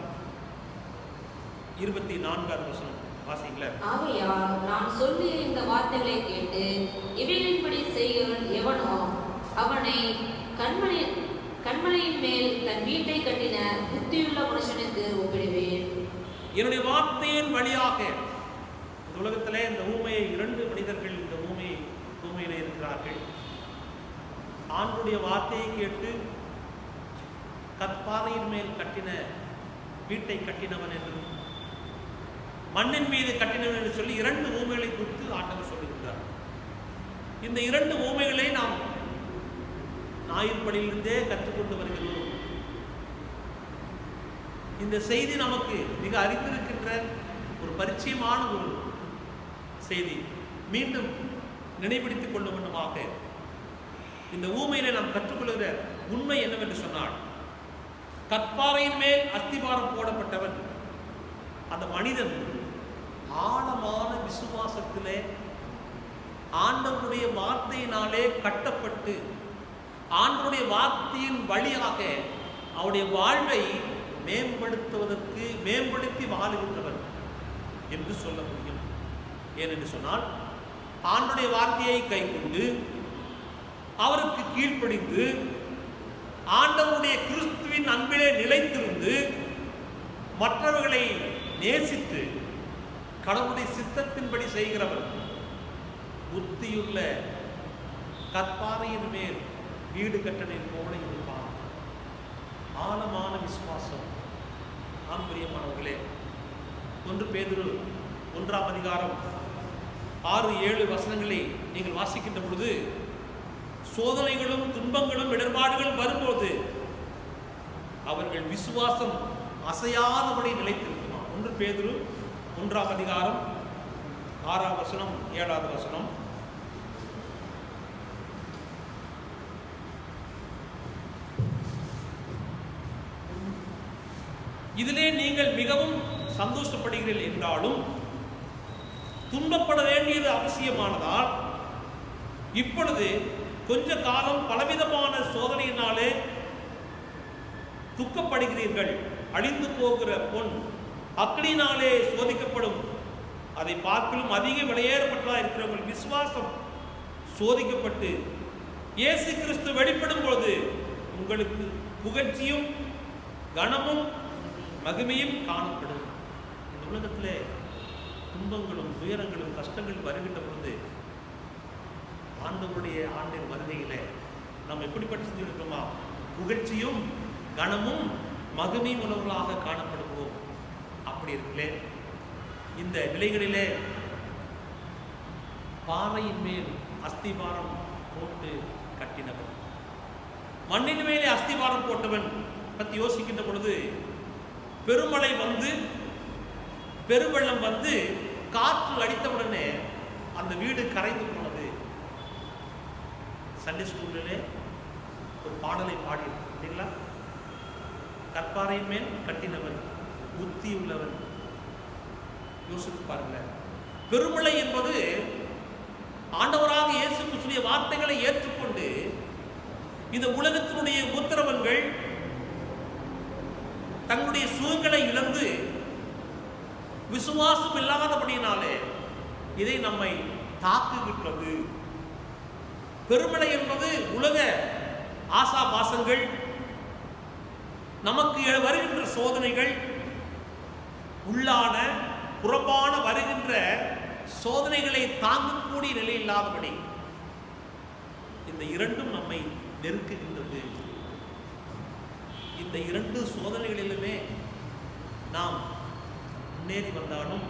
24வது வசனம் வாசிங்களேன். ஆகையால் நான் சொல்லிய இந்த வார்த்தைகளை கேட்டு இவைகளின்படி செய்கிறவன் எவனோ அவனை கண்மலையின் மேல் தன் வீட்டை கட்டின புத்தியுள்ள மனுஷனுக்கு ஒப்பிடுவேன். என்னுடைய வார்த்தையின் வழியாக இந்த உலகத்திலே இந்த ஊமையை 2 மனிதர்கள் இந்த ஊமையில இருக்கிறார்கள். ஆண்டுடைய வார்த்தையை கேட்டு கற்பாறையின் மேல் கட்டின வீட்டை கட்டினவன் என்றும் மண்ணின் மீது கட்டினவன் என்று சொல்லி 2 ஊமைகளை குறித்து ஆண்டவர் சொல்லுகின்றார். இந்த 2 ஊமைகளை நாம் ஞாயிற்படியிலிருந்தே கற்றுக்கொண்டு வருகிறோம். இந்த செய்தி நமக்கு மிக அறிந்திருக்கின்ற ஒரு பரிச்சயமான ஒரு செய்தி. மீண்டும் நினைவுபடுத்திக் கொள்ள வேண்டுமாக இந்த ஊமையிலே நாம் கற்றுக்கொள்கிற உண்மை என்னவென்று சொன்னால், கற்பாறையின் மேல் அஸ்திபாரம் போடப்பட்டவன் அந்த மனிதன் ஆழமான விசுவாசத்திலே ஆண்டவருடைய வார்த்தையினாலே கட்டப்பட்டு ஆண்டவருடைய வார்த்தையின் வழியாக அவருடைய வாழ்வை மேம்படுத்தி வாழுகின்றவர் என்று சொல்ல முடியும். ஏனென்று சொன்னால் ஆண்டவருடைய வார்த்தையை கைக்கொண்டு அவருக்கு கீழ்ப்படிந்து ஆண்டவருடைய கிறிஸ்துவின் அன்பிலே நிலைத்திருந்து மற்றவர்களை நேசித்து கடவுளுடைய சித்தத்தின்படி செய்கிறவர் புத்தியுள்ள கற்பாறையின் மேல் வீடு கட்டணை போல இருப்பார். ஆழமான விசுவாசம். ஆம் பிரியமானவர்களே, 1 பேதுரு 1ஆம் அதிகாரம் 6-7 வசனங்களை நீங்கள் வாசிக்கின்ற பொழுது சோதனைகளும் துன்பங்களும் இடர்பாடுகளும் வரும்போது அவர்கள் விசுவாசம் அசையாதபடி நிலைத்திருக்குமா. 1 பேதுரு 1ஆம் அதிகாரம் 6ஆம் வசனம் 7வது வசனம். இதிலே நீங்கள் மிகவும் சந்தோஷப்படுகிறீர்கள் என்றாலும் துன்பப்பட வேண்டியது அவசியமானதால் இப்பொழுது கொஞ்ச காலம் பலவிதமான சோதனையினாலே துக்கப்படுகிறீர்கள். அழிந்து போகிற பொன் அக்னியினாலே சோதிக்கப்படும், அதை பார்க்கலும் அதிக விலையேறப்பட்டதாக இருக்கிற உங்கள் விசுவாசம் சோதிக்கப்பட்டு இயேசு கிறிஸ்து வெளிப்படும் பொழுது உங்களுக்கு புகழ்ச்சியும் கனமும் மகிமையும் காணப்படும். இந்த உலகத்திலே துன்பங்களும் துயரங்களும் கஷ்டங்கள் வருகின்ற பொழுது ஆண்டவருடைய ஆண்டின் வருகையிலே நாம் எப்படிப்பட்டு செஞ்சிருக்கோமா? புகழ்ச்சியும் கனமும் மகிமையும் உள்ளவர்களாக காணப்படுவோம். அப்படி இருக்கலே இந்த நிலைகளிலே பாறையின் மேல் அஸ்திபாரம் போட்டு கட்டினவன், மண்ணின் மேலே அஸ்திபாரம் போட்டவன் பற்றி யோசிக்கின்ற பொழுது பெருமழை வந்து பெருவெள்ளம் வந்து காற்று அடித்தவுடனே அந்த வீடு கரைந்து போனது. சண்டே ஸ்கூலிலே ஒரு பாடலை பாடியிருக்கோம் இல்லைங்களா? கற்பாறையின் மேல் கட்டினவன் புத்தி உள்ளவன். யோசித்து பாருங்க. பெருமழை என்பது ஆண்டவராக இயேசு கிறிஸ்துவின் வார்த்தைகளை ஏற்றுக்கொண்டு இந்த உலகத்தினுடைய உத்தரவன்கள் தங்களுடைய சுகங்களை இழந்து விசுவாசம் இல்லாதபடியினாலே இதை நம்மை தாக்குகின்றது. பெருமழை என்பது உலக ஆசாபாசங்கள், நமக்கு வருகின்ற சோதனைகள், உள்ளான புறம்பான வருகின்ற சோதனைகளை தாங்கக்கூடிய நிலை இல்லாதபடி இந்த இரண்டும் நம்மை நெருக்குகின்றது. இந்த 2 சோதனைகளிலுமே நாம் முன்னேறி வந்தாலும்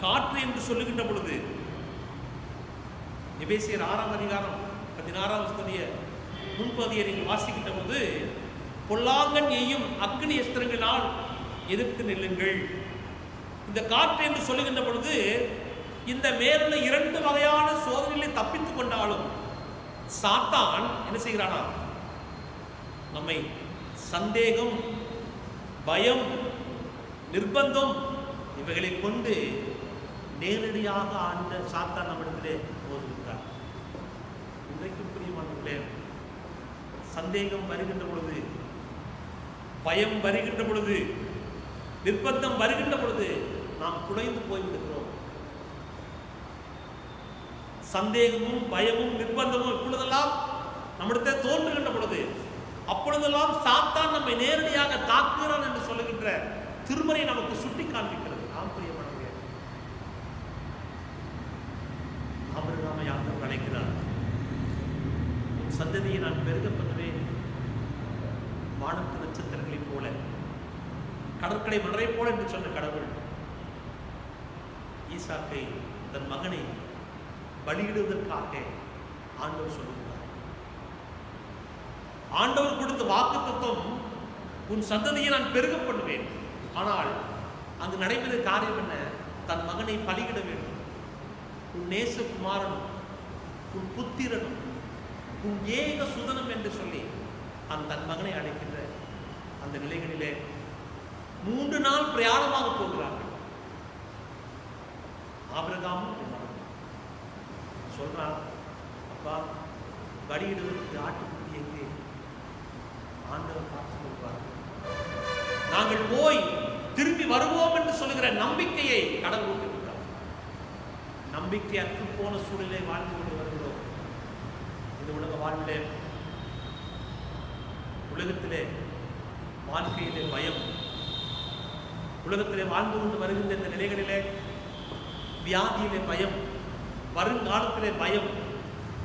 காற்று என்று சொல்லுகின்ற பொழுது எபேசியர் 6ஆம் அதிகாரம் 16ஆம் வசனத்தினுடைய முன்பகுதியை நீங்கள் வாசிக்கின்ற போது பொல்லாங்கன் எய்யும் அக்னி அஸ்திரங்களால் எதிர்த்து நில்லுங்கள். இந்த காற்று என்று சொல்லுகின்ற பொழுது இந்த மேலுள்ள 2 வகையான சோதனைகளை தப்பித்துக் கொண்டாலும் சாத்தான் என்ன செய்கிறானா? நம்மை சந்தேகம், பயம், நிர்பந்தம் இவைகளை கொண்டு நேரடியாக ஆண்ட சாத்தான் நம்மிடத்திலே மோதுகிறார். இன்றைக்கும் பிரியமானவர்களே, சந்தேகம் வருகின்ற பொழுது, பயம் வருகின்ற பொழுது, நிர்பந்தம் வருகின்ற பொழுது நாம் குலைந்து போய்விடுகிறோம். சந்தேகமும் பயமும் நிர்பந்தமும் இப்பொழுதெல்லாம் நம்மிடத்தில் தோன்றுகின்ற பொழுது அப்பொழுதெல்லாம் சாத்தான் நம்மை நேரடியாக தாக்குகிறான் என்று சொல்லுகின்ற திருமறை நமக்கு சுட்டி காண்பிக்கிறது. ஆம் பிரியமானவர்களே, ஆபிரகாமை ஆண்டவர் அழைக்கிறார். உன் சந்ததியை நான் பெருக பண்ணுவேன், வானத்து நட்சத்திரங்களைப் போல, கடற்கரை மலரை போல என்று சொன்ன கடவுள் ஈசாக்கை தன் மகனை பலியிடுவதற்காக ஆண்டவர் சொல்லுகிறார். ஆண்டவர் கொடுத்த வாக்குத்தத்தம் உன் சந்ததியை நான் பெருக பண்ணுவேன். ஆனால் அங்கு நடைபெற காரியம் என்ன? தன் மகனை பலியிட வேண்டும். உன் நேசகுமாரனும் உன் புத்திரனும் உன் ஏக சுதனம் என்று சொல்லி தன் மகனை அழைக்கின்ற அந்த நிலைகளிலே 3 நாள் பிரயாணமாக போகிறார்கள். ஆபிரகாமும் சொல்றான், அப்பா பலியிடுவதற்கு ஆட்டுக்குட்டி எங்கே? ஆண்டவர் பார்த்து கொள்வார். நாங்கள் போய் திரும்பி வருவோம் என்று சொல்லுகிற நம்பிக்கையை கடவுள் கொண்டிருக்கிறார். நம்பிக்கை அற்று போன சூழலை வாழ்ந்து கொண்டு வருகிறோம். இந்த உலக வாழ்விலே, உலகத்திலே வாழ்க்கையிலே பயம், உலகத்திலே வாழ்ந்து கொண்டு வருகின்ற இந்த நிலைகளிலே வியாதியிலே பயம், வருங்காலத்திலே பயம்,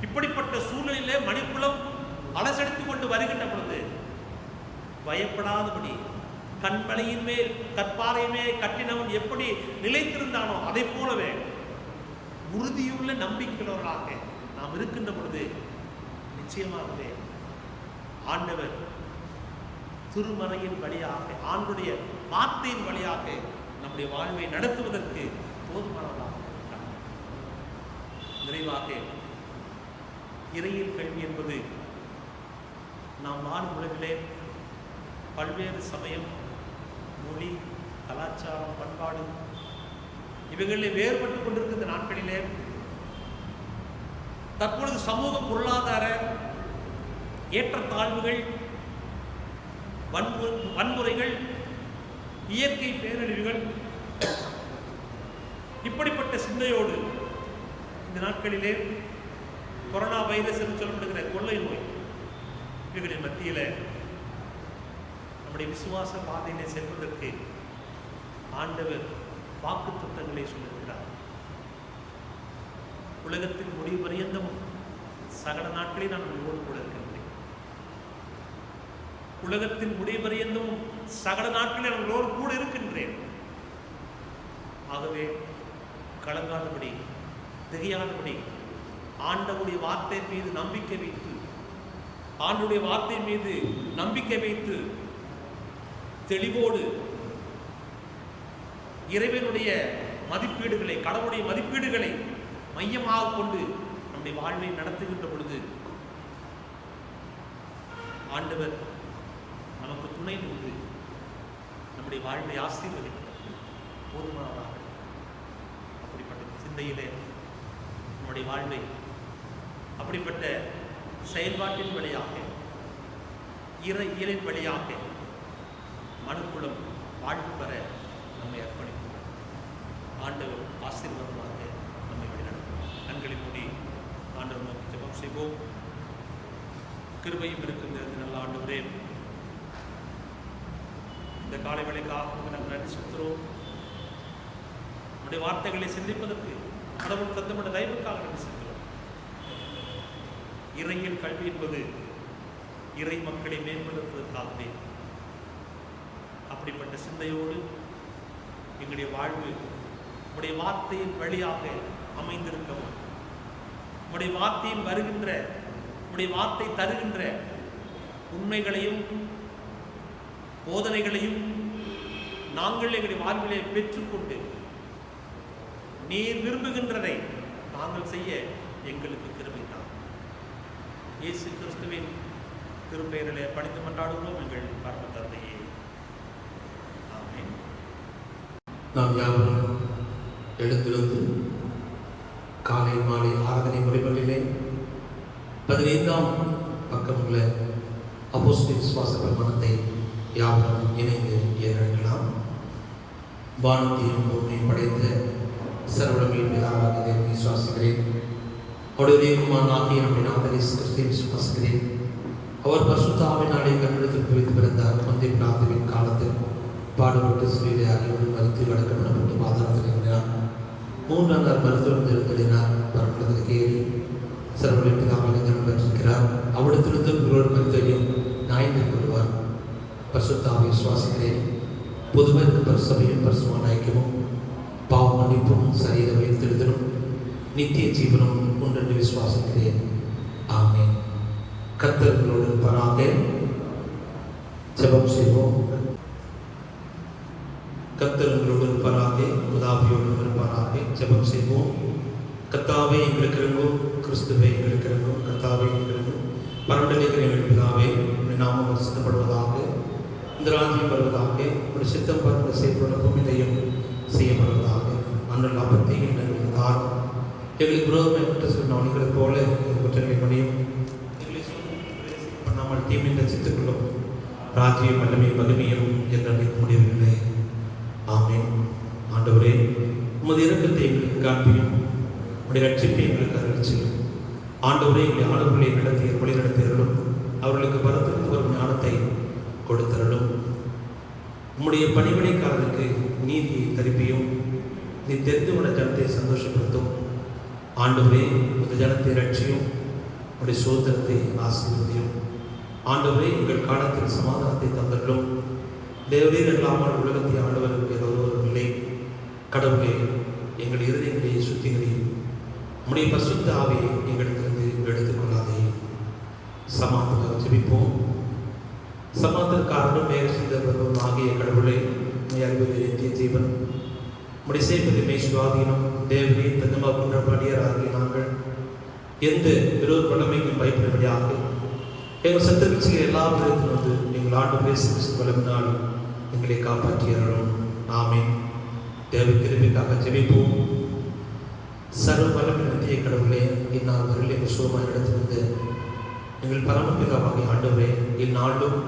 இப்படிப்பட்ட சூழலிலே மணிக்குளம் அலசடித்துக் கொண்டு வருகின்ற பொழுது பயப்படாதபடி கண்மலையின் மேல் கற்பாறையின் மேல் கட்டினவன் எப்படி நிலைத்திருந்தானோ அதை போலவே உறுதியுள்ள நம்பிக்கையுள்ளவர்களாக நாம் இருக்கின்ற பொழுது நிச்சயமாகவே ஆண்டவர் திருமறையின் வழியாக, ஆண்டுடைய வார்த்தையின் வழியாக நம்முடைய வாழ்வை நடத்துவதற்கு போதுமானவர்களாக இருக்கிறார். நிறைவாக இறையியல் கல்வி என்பது நாம் வாழும் உலகிலே பல்வேறு சமயம், மொழி, கலாச்சாரம், பண்பாடு இவைகளில் வேறுபட்டு கொண்டிருக்கின்ற நாட்களிலே தற்பொழுது சமூக பொருளாதார ஏற்றத்தாழ்வுகள், வன்முறைகள், இயற்கை பேரழிவுகள், இப்படிப்பட்ட சிந்தையோடு இந்த நாட்களிலே கொரோனா வைரஸ் என்று சொல்லப்படுகிற கொள்ளை நோய் இவைகளின் மத்தியில் நம்முடைய விசுவாச பாதையிலே செல்வதற்கு ஆண்டவர் வாக்கு திட்டங்களை சொல்லியிருக்கிறார். உலகத்தின் முடிவு பரியந்தமும் சகல நாட்களில் நான் உங்களோடு கூட இருக்கின்றேன். உலகத்தின் முடிவு பரியந்தமும் சகல நாட்களில் நான் உங்களோடு கூட இருக்கின்றேன். ஆகவே கலங்காதபடி, தெரியாதபடி ஆண்டவருடைய வார்த்தை மீது நம்பிக்கை வைத்து, ஆண்டவருடைய வார்த்தை மீது நம்பிக்கை வைத்து தெளிவோடு இறைவனுடைய மதிப்பீடுகளை, கடவுளுடைய மதிப்பீடுகளை மையமாக கொண்டு நம்முடைய வாழ்வை நடத்துகின்ற பொழுது ஆண்டவர் நமக்கு துணை நின்று நம்முடைய வாழ்வை ஆசீர்வதிப்பதற்கு போதுமானதாக இருக்கிறார். அப்படிப்பட்ட சிந்தையிலே நம்முடைய வாழ்வை அப்படிப்பட்ட செயல்பாட்டின் வழியாக, இறையியலின் வழியாக மனுக்குளம் வாழ்வு பெற நம்மை அர்ப்பணிக்கும். ஆண்டவர் ஆசீர்வாதமாக நம்மை வழிநடத்தும். கண்களை மூடி ஆண்டவர் நோக்கி ஜெபம் செய்வோம். கிருபையும் இருக்கின்றது நல்ல ஆண்டவரே, இந்த காலை வேளைக்காக நாங்கள் நன்றி செலுத்துகிறோம். நம்முடைய வார்த்தைகளை சிந்திப்பதற்கு கடவுள் தந்தமுடைய தயவுக்காக நன்றி செலுத்துகிறோம். இறையியல் கல்வி என்பது இறை மக்களை மேம்படுத்துவதற்காகவே. அப்படிப்பட்ட சிந்தையோடு எங்களுடைய வாழ்வு உடைய வார்த்தையின் வழியாக அமைந்திருக்கவும், உடைய வார்த்தையில் வருகின்ற, உடைய வார்த்தை தருகின்ற உண்மைகளையும் போதனைகளையும் நாங்கள் எங்களுடைய வாழ்விலே பெற்றுக்கொண்டு நீர் விரும்புகின்றதை நாங்கள் செய்ய எங்களுக்கு கிருபை தான். இயேசு கிறிஸ்துவின் திருப்பெயரிலே பணிந்து கொண்டாடுகிறோம் எங்கள் பரம தந்தையே. ஆமென். நாம் யாவரும் எழுந்திருந்து காலை மாலை ஆராதனை முறைகளிலே 15ஆம் பக்கம் உள்ள அப்போஸ்தலர் விசுவாச பிரமாணத்தை யாவரும் இணைந்து ஏறெடுக்கலாம். வானத்தையும் பூமியையும் படைத்த சர்வவல்லமையுள்ள பிதாவாகிய தேவனை விசுவாசிக்கிறேன். அவருடைய குமாரனாகிய நம்முடைய நாதர் இயேசு கிறிஸ்துவை விசுவாசிக்கிறேன். அவர் பரிசுத்த ஆவியினாலே கண்ணிடத்திற்கு வைத்து பிறந்தார். பந்தை பிலாத்துவின் காலத்தில் பாடுபட்டு சிலுவையிலே அறையோடு மரித்து அடக்கப்பட்டு பாதாளத்தில் இறங்கினார். 3ஆம் நாள் மருத்துவம் எழுந்தெழுதினார். பரமண்டலத்திற்கு ஏறி சர்வவல்லமையுள்ள பிதாவாகிய தேவனை பெற்றிருக்கிறார். அவ்விடத்திலிருந்து உங்களோடு மரித்தையும் நியாயத்திற்கு வருவார். பரிசுத்த ஆவியை விசுவாசிக்கிறேன். பொதுவாக பரிசபையும் பரிசுத்தமான ஐக்கியமும் பாவ மன்னிப்பும் சரீர உயர்த்தெழுதலும் நித்திய ஜீவனும் உண்டென்று விசுவாசிக்கிறேன். ஆமென். கர்த்தர் உங்களோடு இருப்பாராக. ஜெபம் செய்வோம். கர்த்தர் உங்களோடு இருப்பாராக. உதாவியோடு இருப்பாராக. ஜெபம் செய்வோம். கர்த்தாவே எங்களுக்கு இறங்கும், கிறிஸ்துவே எங்களுக்கு இறங்கும், கர்த்தாவே எங்களுக்கு இறங்கும், பரமண்டலிக்கிற எங்கள் பிதாவே, உடைய நாமம் பரிசுத்தப்படுவதாக, இந்த ராஜ்யம் வருவதாக, ஒரு சித்தம் பரந்த செய்யப்பட பூமியிலையும் செய்யப்படுவதாக. அன்றைய லாபத்தை எங்களுக்கு தாரும். எங்களுக்கு விரோதமாக குற்ற சொன்ன அணிகளைப் போல குற்றங்களை பணியும் தீமை ரசித்துக்கொள்ளும் ராஜ்யம் வல்லமை மகிமையும் என்று அழைக்க முடியவில்லை. ஆமென். ஆண்டவரே, உமது இரக்கத்தை எங்களுக்கு காண்பியும், உடைய ரட்சிப்பை எங்களுக்கு அருள் செய்யும். ஆண்டவரே, எங்களை ஆளுநர்களை நடத்திய வழி நடத்தியர்களும் அவர்களுக்கு பரத்திற்கு வரும் ஞானத்தை கொடுத்தரலும். உம்முடைய பணிவிடைக்காரருக்கு நீதியை தரிப்பியும், நீ தெரிந்துவிட ஜனத்தை சந்தோஷப்படுத்தும். ஆண்டவரே, உமது ஜனத்தை ரட்சியும், உடைய சோதனத்தை ஆசீர்வதியும். ஆண்டவரே, எங்கள் காலத்தில் சமாதானத்தை தந்தரலும். தேவரீர் இல்லாமல் உலகத்தை ஆண்டவருக்கு ஒருவரும் இல்லை. கடவுளே, எங்கள் இருதயங்களை சுத்திகரியும். உம்முடைய பரிசுத்த ஆவியை எங்களிடத்திலிருந்து எடுத்துக்கொள்ளாதே. சமாதானம் ஜெபிப்போம். சமாதானக்காரனும் மேகசிந்தவரும் ஆகிய கடவுளை அறிவது நித்திய ஜீவன் உம்முடைய சேப்பதிமை சுவாதீனம் தேவனை தந்தமாக்குன்ற படியராகிய நாங்கள் எந்த விரோத வல்லமைக்கும் பயப்படும்படியாக எங்கள் சத்துருக்கள் செய்கிற எல்லா விதத்திலிருந்து எங்கள் ஆண்டு பேசி வல்லமினால் எங்களை காப்பாற்றியறோம். ஆமென். தேவ கிருபைக்காக ஜெபிப்போம். சர்வ வல்லமை நித்திய கடவுளே, இந்நாள் வரையில் எங்கள் சுகமாக இடத்திலிருந்து எங்கள் பரமபிதாவாகிய ஆண்டவரே, இந்நாளும்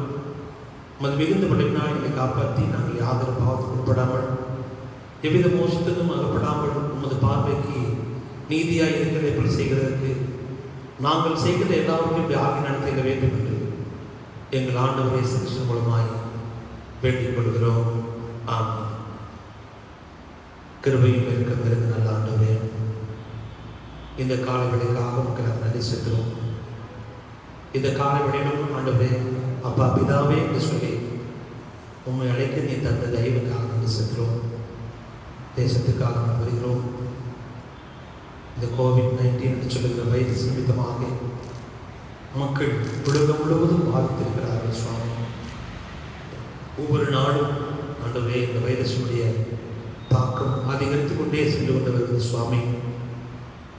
உமது மிகுந்த வல்லமையினால் எங்களை காப்பாற்றி நாங்கள் யாதொரு பாவத்துக்கு உட்படாமல் எவ்வித மோசத்துக்கும் அகப்படாமல் உமது பார்வைக்கு நீதியாக இருக்கிறதை போல் செய்கிறதற்கு நாங்கள் செய்கிற எல்லாருக்கும் இப்படி ஆகி நடத்த வேண்டும் என்று எங்கள் ஆண்டவரை சிகிச்சை மூலமாய் வேண்டிக் கொள்கிறோம். ஆமாம். கிருபையும் இருக்க நல்ல ஆண்டவரே, இந்த காலவெளிக்காக மக்கள் நன்றி செலுத்துகிறோம். இந்த காலவெளியிலும் ஆண்டவரே, அப்பா பிதாவே என்று சொல்லி உண்மை அழைக்க நீ தந்த தயவுக்காக நன்றி செலுத்துகிறோம். தேசத்துக்காக நாம் வருகிறோம். இந்த கோவிட்-19 என்று சொல்லுகிற வைரஸ் நிமித்தமாக மக்கள் உலகம் முழுவதும் பாதித்திருக்கிறார்கள் சுவாமி. ஒவ்வொரு நாளும் ஆண்டவரே, இந்த வைரஸுடைய தாக்கம் அதிகரித்து கொண்டே சென்று கொண்டு வருகிறது சுவாமி.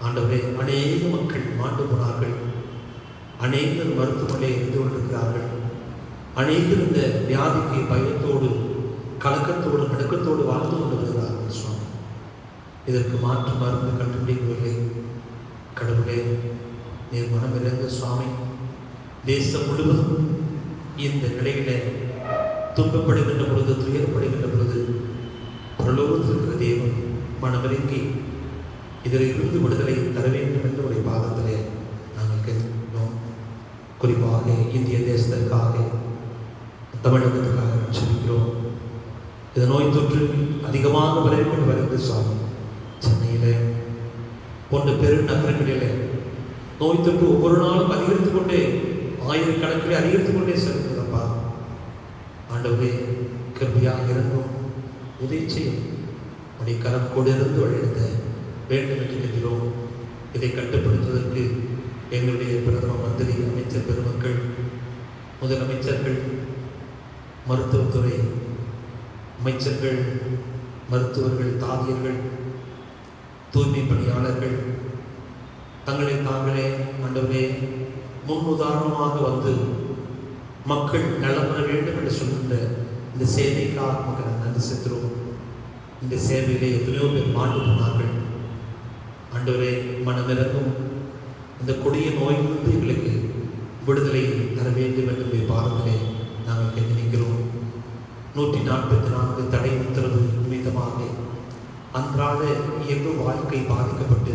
ஆண்டவரே, அநேக மக்கள் மாண்டு போனார்கள். அநேகர் மருத்துவமனையில் இருந்து கொண்டிருக்கிறார்கள். அநேகர் இந்த வியாதிக்கு பயத்தோடு கலக்கத்தோடு நடுக்கத்தோடு வாழ்ந்து கொண்டு வருகிறார்கள் சுவாமி. இதற்கு மாற்று மருந்து கண்டுபிடிக்கவில்லை. கடவுளே, நீர் மனமிறந்த சுவாமி, தேசம் முழுவதும் இந்த நிலையில துன்பப்படுகின்ற பொழுது, துயரப்படுகின்ற பொழுது பிரலோகத்திருக்கிற தேவன் மனமிறங்கி இதில் இருந்து விடுதலை தர வேண்டும் என்று உடைய பாதத்திலே நாங்கள் கேட்கிறோம். குறிப்பாக இந்திய தேசத்திற்காக, தமிழகத்திற்காக சொல்கிறோம். இந்த நோய் தொற்று அதிகமாக வரையப்பட்டு வருகிறது சுவாமி. சென்னையில் போன்ற பெருநகரங்களில் நோய் தொற்று ஒவ்வொரு நாளும் அதிகரித்து கொண்டே, ஆயிரக்கணக்கில் அதிகரித்து கொண்டே செல்கிறதப்பா. ஆண்டவரே, கிருபையாக இருந்தும் உதவி செய்யும். உடைய கரம் கொண்டிருந்து வழிநடத்த வேண்டும் என்று கேட்கிறோம். இதை கட்டுப்படுத்துவதற்கு எங்களுடைய பிரதம மந்திரி, அமைச்சர் பெருமக்கள், முதலமைச்சர்கள், மருத்துவத்துறை அமைச்சர்கள், மருத்துவர்கள், தாதியர்கள், தூய்மை பணியாளர்கள் தங்களை தாங்களே ஆண்டவரே முன் உதாரணமாக வந்து மக்கள் நலம் பெற வேண்டும் என்று சொல்கின்ற இந்த சேவைக்காக மக்கள் நன்றி செலுத்துகிறோம். இந்த சேவையிலே எத்தனையோ பேர் மாண்டு போனார்கள். ஆண்டவரே, மனமிறங்கும் இந்த கொடிய நோயிலிருந்து எங்களுக்கு விடுதலை தர வேண்டும் என்று பாதத்திலே நாங்கள் கேட்கிறோம். 144 தடை உத்தரவு நிமித்தமாக அன்றாட இயல்பு வாழ்க்கை பாதிக்கப்பட்டு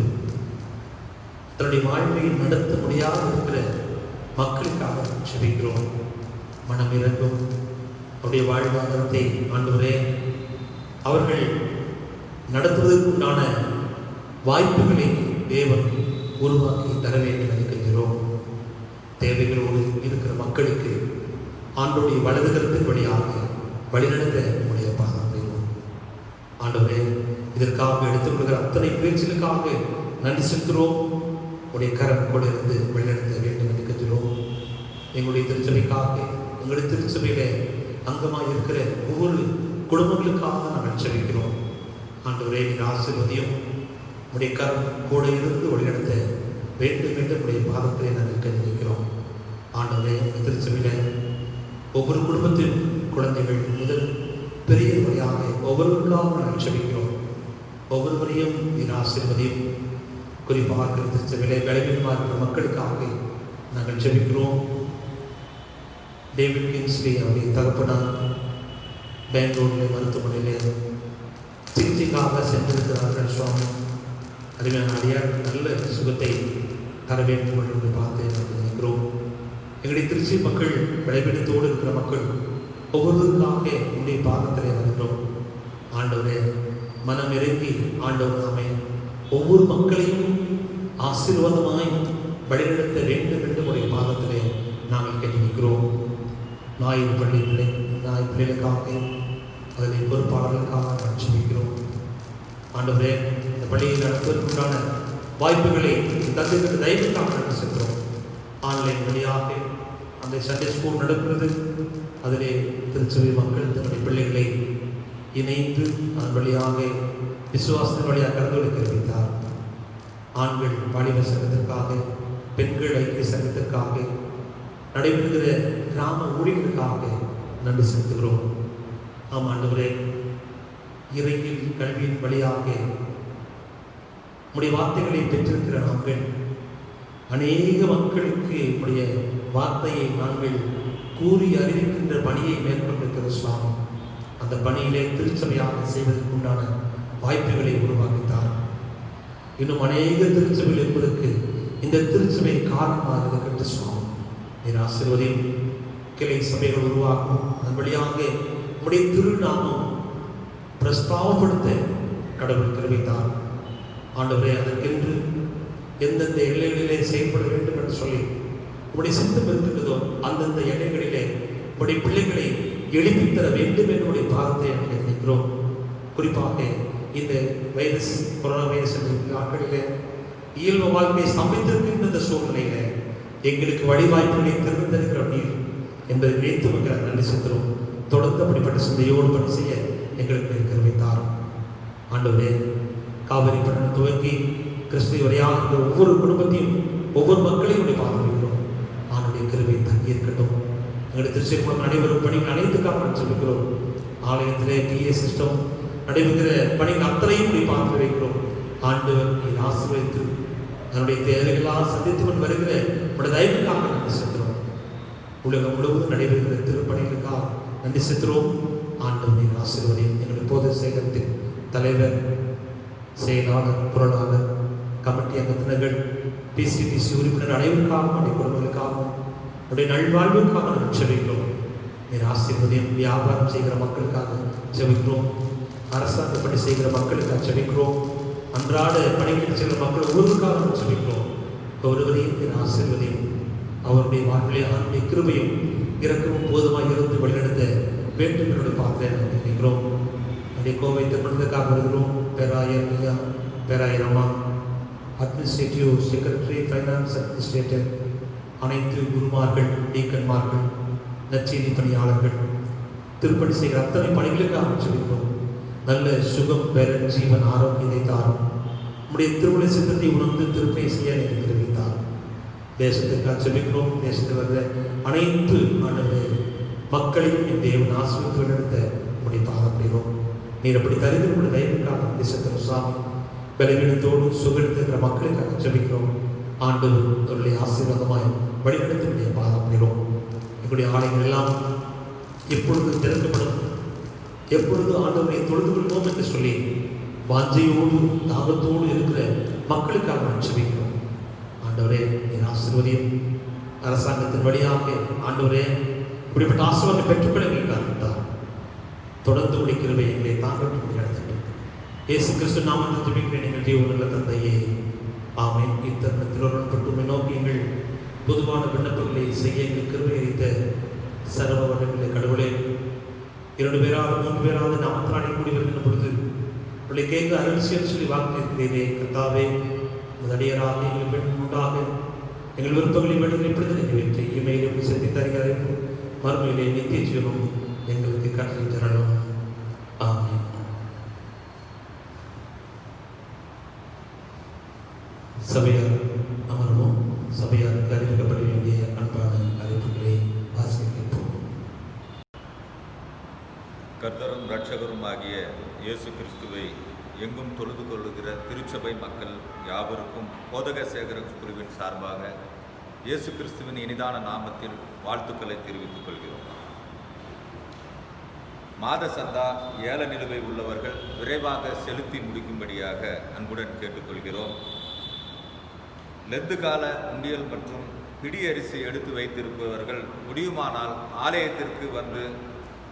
தன்னுடைய வாழ்க்கையை நடத்த முடியாத இருக்கிற மக்களுக்காக செபிக்கிறோம். மனமிறங்கும் அவருடைய வாழ்வாதாரத்தை ஆண்டவரே அவர்கள் நடத்துவதற்குண்டான வாய்ப்புகளை தேவன் உருவாக்கி தர வேண்டும் என்று கேட்கிறோம். தேவைகளோடு இருக்கிற மக்களுக்கு ஆண்டோடைய வலதுகரத்தின் வழியாக வழிநடத்த நம்முடைய பாதம் செய்வோம். ஆண்டவரே, இதற்காக எடுத்துக்கொள்கிற அத்தனை பேச்சுகளுக்காக நன்றி செலுத்துகிறோம். உடைய கரம் கூட இருந்து வழிநடத்த வேண்டும் என்று கேட்கிறோம். எங்களுடைய திருச்சபைக்காக, எங்களுடைய திருச்சபையில அங்கமாக இருக்கிற ஒவ்வொரு குடும்பங்களுக்காக நாங்கள் செபிக்கிறோம். ஆண்டவரே, நீங்கள் ஆசீர்வதியும். உடைய கரம் கூட இருந்து வழிநடத்த வேண்டும் என்று உடைய பாதத்திலே நாங்கள் கேட்கிறோம். ஆண்டவரே, திருச்சபையில ஒவ்வொரு குடும்பத்தின் குழந்தைகள் முதல் பெரிய வழியாக ஒவ்வொருவருக்காக நாங்கள் செபிக்கிறோம். ஒவ்வொருவரையும் நீர் ஆசீர்வதியும். குறிப்பாக திருச்சபையிலே விளைவிடமாக இருக்கிற மக்களுக்காக நாங்கள் செபிக்கிறோம். டேவிட் கிங்ஸ்லி அவருடைய தகப்பனார் பெங்களூரில் மருத்துவமனையிலே சிகிச்சைக்காக சென்றிருக்கிறார்கள். சுவாமி அருமையான அடியார் நல்ல சுகத்தை தர வேண்டும் என்று பார்த்து நினைக்கிறோம். எங்களுடைய திருச்சி மக்கள் விளைவிடத்தோடு இருக்கிற மக்கள் ஒவ்வொருவருக்காக உங்களுடைய பாதத்திலே வருகிறோம். ஆண்டவரே மனம் இறங்கி ஆண்டவர் நாமே ஒவ்வொரு மக்களையும் ஆசீர்வாதமாய் வழிநடத்த வேண்டும் என்று உடைய பாதத்திலே நாங்கள் கேட்டிருக்கிறோம். நாய் பிள்ளைகளுக்காக அதில் பொறுப்பாளர்களுக்காக நான் ஜெபிக்கிறோம். ஆண்டவரே இந்த பள்ளியை நடத்துவதற்குண்டான வாய்ப்புகளை தந்திருக்கிற தயவுக்காக நாங்கள் சென்றோம். ஆன்லைன் வழியாக அந்த சண்டே ஸ்கூல் நடக்கிறது. அதிலே திருச்சபை மக்கள் தன்னுடைய பிள்ளைகளை இணைந்து அதன் வழியாக விசுவாசத்தின் வழியாக கருதுகளை தெரிவித்தார். ஆண்கள் வாலிப சங்கத்திற்காக, பெண்கள் ஐக்கிய சங்கத்திற்காக நடைபெறுகிற கிராம ஊழியர்களுக்காக நன்றி செலுத்துகிறோம். ஆம் ஆண்டவரே, இறையில் கல்வியின் வழியாக உடைய வார்த்தைகளை பெற்றிருக்கிற நாங்கள் அநேக மக்களுக்கு உடைய வார்த்தையை நாங்கள் கூறி அறிவிக்கின்ற பணியை மேற்கொண்டிருக்கிற சுவாமி, அந்த பணியிலே திருச்சபையாக செய்வதற்குண்டான வாய்ப்புகளை உருவாக்கித்தார். இன்னும் அநேக திருச்சபைகள் என்பதற்கு இந்த திருச்சபை காரணமாக இருக்கின்ற சுவாமி நீர் ஆசீர்வதியும். கிளை சபைகள் உருவாக்கும், அதன் வழியாக உடைய திருநாமம் பிரஸ்தாவப்படுத்த கடவுள் தெரிவித்தார். ஆண்டவரே, அதற்கென்று எந்தெந்த எல்லைகளிலே செயல்பட வேண்டும் என்று சொல்லி உடைய சித்தம் இருக்கின்றதோ அந்தந்த எல்லைகளிலே உடைய பிள்ளைகளை எழுப்பித் தர வேண்டும் என்னுடைய பாதத்தை நாங்கள் நினைக்கிறோம். குறிப்பாக இந்த கொரோனா வைரஸ் நாட்களிலே இயல்பு வாழ்க்கையை ஸ்தம்பித்திருக்கின்ற இந்த சூழ்நிலையில எங்களுக்கு வழிவாய்ப்புகளை திறந்திருக்கிற நீர் என்பதை நினைத்து மக்கள் நன்றி செலுத்துகிறோம். தொடர்ந்து அப்படிப்பட்ட சிந்தையோடு பணி செய்ய எங்களுக்கு கருவித்தார். ஆண்டவரே, காவிரி பட்டணம் துவங்கி கிறிஸ்துவ வரையாக ஒவ்வொரு குடும்பத்தையும் ஒவ்வொரு மக்களையும் பார்க்கிறோம். ஆண்டுடைய கருவை தங்கி இருக்கட்டும். எங்களுடைய திருச்சிக்குளம் நடைபெறும் பணிகள் அனைத்துக்காக சொல்லிக்கிறோம். ஆலயத்திலே PA சிஸ்டம் நடைபெறுகிற பணிகள் அத்தனையும் பார்த்து வைக்கிறோம். ஆண்டவர் நீர் ஆசீர்வதித்து அதனுடைய தேவைகளால் சந்தித்து கொண்டு வருகிற உடைய தயவுக்காக நன்றி செலுத்துகிறோம். உலகம் முழுவதும் நடைபெறுகிற திருப்பணிகளுக்காக நன்றி செலுத்துகிறோம். ஆண்டவர் நீர் ஆசீர்வதியும். எங்களுடைய பொது சேகரத்தின் தலைவர், செயலாளர், பொருளாளர், கமிட்டி அங்கத்தினர்கள், PCTC உறுப்பினர் அனைவருக்காகவும் உடைய குடும்பங்களுக்காகவும் உடைய நல்வாழ்வுக்காக நாங்கள் செபிக்கிறோம். நீர் ஆசீர்வதியும். வியாபாரம் செய்கிற மக்களுக்காக செபிக்கிறோம். அரசாங்க பணி செய்கிற மக்களுக்காக செபிக்கிறோம். அன்றாட பணிகள் செய்கிற மக்கள் ஒவ்வொருவருக்காக நாங்கள் செபிக்கிறோம். ஒருவரையும் நீர் ஆசீர்வதியும். அவருடைய வாழ்விலே அவருடைய கிருபையும் இறக்கமும் போதுமாக இருந்து வழிநடத்த வேண்டும் என்று பார்த்து நாங்கள் நினைக்கிறோம். அதே கோவை திருமணத்துக்காக வருகிறோம். பேராயர் ஐயா, பேராயர் அம்மா, அட்மினிஸ்ட்ரேட்டிவ் செக்ரட்டரி, ஃபைனான்ஸ் அட்மினிஸ்ட்ரேட்டர், அனைத்து குருமார்கள், டீக்கன்மார்கள், நற்செய்தி பணியாளர்கள், திருப்பணி செய்கிற அத்தனை பணிகளுக்காக சொல்லிக்கிறோம். நல்ல சுகம் பெற ஜீவன் ஆரோக்கியத்தை தாரும். நம்முடைய திருமண சித்தத்தை உணர்ந்து திருப்பணி செய்ய எனக்கு தெரிவித்தார். தேசத்திற்காக சொல்லிக்கிறோம். தேசத்தில் வந்த அனைத்து மக்களையும் என் தேவன் ஆசீர்வதித்து நடத்த நம்முடைய பாதப்படுகிறோம். நீர் அப்படி தருகிற நம்முடைய தயவுக்காக தேசத்தின் சுவாமி பலவீனத்தோடு சுகெடுத்துக்கிற மக்களுக்காக ஜெபிக்கிறோம். ஆண்டவர் அவருடைய ஆசீர்வாதமாய் வழிநடத்த நம்முடைய பாதப்படுகிறோம். எங்களுடைய ஆலயங்கள் எல்லாம் எப்பொழுது திறக்கப்படும், எப்பொழுது ஆண்டவரை தொழுது கொள்வோம் என்று சொல்லி வாஞ்சையோடு தாகத்தோடு இருக்கிற மக்களுக்காக நான் ஜெபிக்கிறோம். ஆண்டவரே, என் ஆசீர்வதியும். அரசாங்கத்தின் வழியாக ஆண்டவரே இப்படிப்பட்ட ஆசீர்வாதத்தை பெற்றுக்கொள்ள எங்களுக்காக தொடர்ந்து முடிக்கிறவை எங்களை தாங்கட்டும் நடத்தட்டும். இயேசு கிறிஸ்து நாமத்தில் ஜெபிக்கிறேன் எங்கள் ஜீவனுள்ள தந்தையே, ஆமென். இத்தருணத்தில் ஒருவன்பட்டு நோக்கி எங்கள் பொதுவான விண்ணப்பங்களை செய்ய எங்கள் கிருபை அளித்த சர்வ வல்லமையுள்ள கடவுளே, 2 பேராவது 3 பேராவது நாமத்தினாலே கூடி வருகின்ற பொழுது உங்களை கேட்க அருள்சியல் சொல்லி வாக்களிக்கிறீரே. கர்த்தாவே, அடியராக எங்கள் உண்டாக எங்கள் விருப்பங்களை வேண்டுகளை இப்பொழுது நிறைவேற்றி இமையிலே செலுத்தி தருகிறேன். மறுமையிலே நித்திய ஜீவனும் எங்களுக்கு கட்டளை தரணும். ஆமென். சபையார் அமர்வோம். சபையாருக்கு அறிவிக்கப்பட வேண்டிய அன்பான அறிவிப்புகளை வாசிக்கிறோம். கர்த்தரும் இரட்சகரும் ஆகிய இயேசு கிறிஸ்துவை எங்கும் தொழுது கொள்ளுகிற திருச்சபை மக்கள் யாவருக்கும் போதக சேகர குழுவின் சார்பாக இயேசு கிறிஸ்துவின் இனிதான நாமத்தில் வாழ்த்துக்களை தெரிவித்துக் கொள்கிறோம். மாத சந்தா ஏல நிலுவை உள்ளவர்கள் விரைவாக செலுத்தி முடிக்கும்படியாக அன்புடன் கேட்டுக்கொள்கிறோம். லெந்து கால உண்டியல் மற்றும் பிடி அரிசி எடுத்து வைத்திருப்பவர்கள் முடியுமானால் ஆலயத்திற்கு வந்து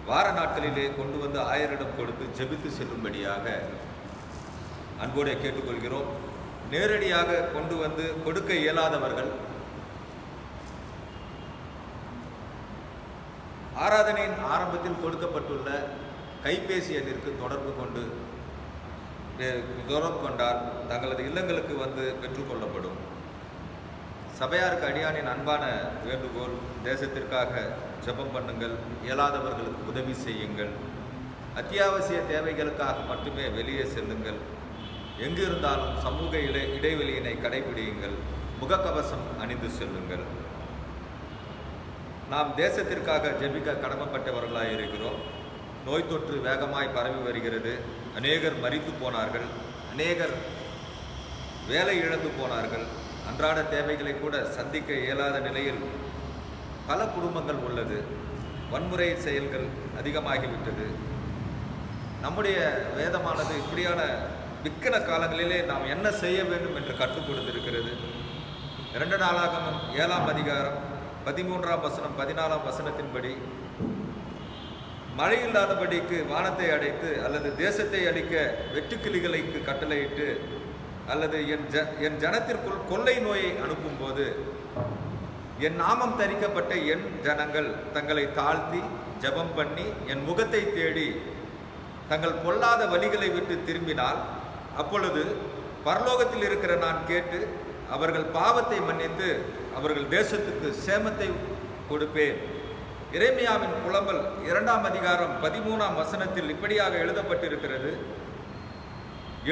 வார நாட்களிலே கொண்டு வந்து ஆயரிடம் கொடுத்து ஜெபித்து செல்லும்படியாக அன்போடு கேட்டுக்கொள்கிறோம். நேரடியாக கொண்டு வந்து கொடுக்க இயலாதவர்கள் ஆராதனையின் ஆரம்பத்தில் கொடுக்கப்பட்டுள்ள கைபேசி எண்ணிற்கு தொடர்பு கொண்டால் தங்களது இல்லங்களுக்கு வந்து பெற்றுக்கொள்ளப்படும். சபையாருக்கு அடியானின் அன்பான வேண்டுகோள், தேசத்திற்காக ஜெபம் பண்ணுங்கள், இயலாதவர்களுக்கு உதவி செய்யுங்கள், அத்தியாவசிய தேவைகளுக்காக மட்டுமே வெளியே செல்லுங்கள், எங்கு இருந்தாலும் சமூக இடைவெளியினை கடைபிடியுங்கள், முகக்கவசம் அணிந்து செல்லுங்கள். நாம் தேசத்திற்காக ஜெபிக்க கடமைப்பட்டவர்களாக இருக்கிறோம். நோய் தொற்று வேகமாய் பரவி வருகிறது. அநேகர் மரித்து போனார்கள், அநேகர் வேலை இழந்து போனார்கள். அன்றாட தேவைகளை கூட சந்திக்க இயலாத நிலையில் பல குடும்பங்கள் உள்ளது. வன்முறை செயல்கள் அதிகமாகிவிட்டது. நம்முடைய வேதமானது இப்படியான விக்கன காலங்களிலே நாம் என்ன செய்ய வேண்டும் என்று கற்றுக் கொடுத்திருக்கிறது. 2 நாளாகமம் 7ஆம் அதிகாரம் 13ஆம் வசனம் 14ஆம் வசனத்தின்படி மழை இல்லாதபடிக்கு வானத்தை அடைத்து அல்லது தேசத்தை அழிக்க வெட்டுக்கிளிகளுக்கு கட்டளையிட்டு அல்லது என் ஜனத்திற்குள் கொள்ளை நோயை அனுப்பும்போது என் நாமம் தரிக்கப்பட்ட என் ஜனங்கள் தங்களை தாழ்த்தி ஜெபம் பண்ணி என் முகத்தை தேடி தங்கள் பொல்லாத வழிகளை விட்டு திரும்பினால் அப்பொழுது பரலோகத்தில் இருக்கிற நான் கேட்டு அவர்கள் பாவத்தை மன்னித்து அவர்கள் தேசத்துக்கு சேமத்தை கொடுப்பேன். எரேமியாவின் புலம்பல் 2ஆம் அதிகாரம் 13ஆம் வசனத்தில் இப்படியாக எழுதப்பட்டிருக்கிறது.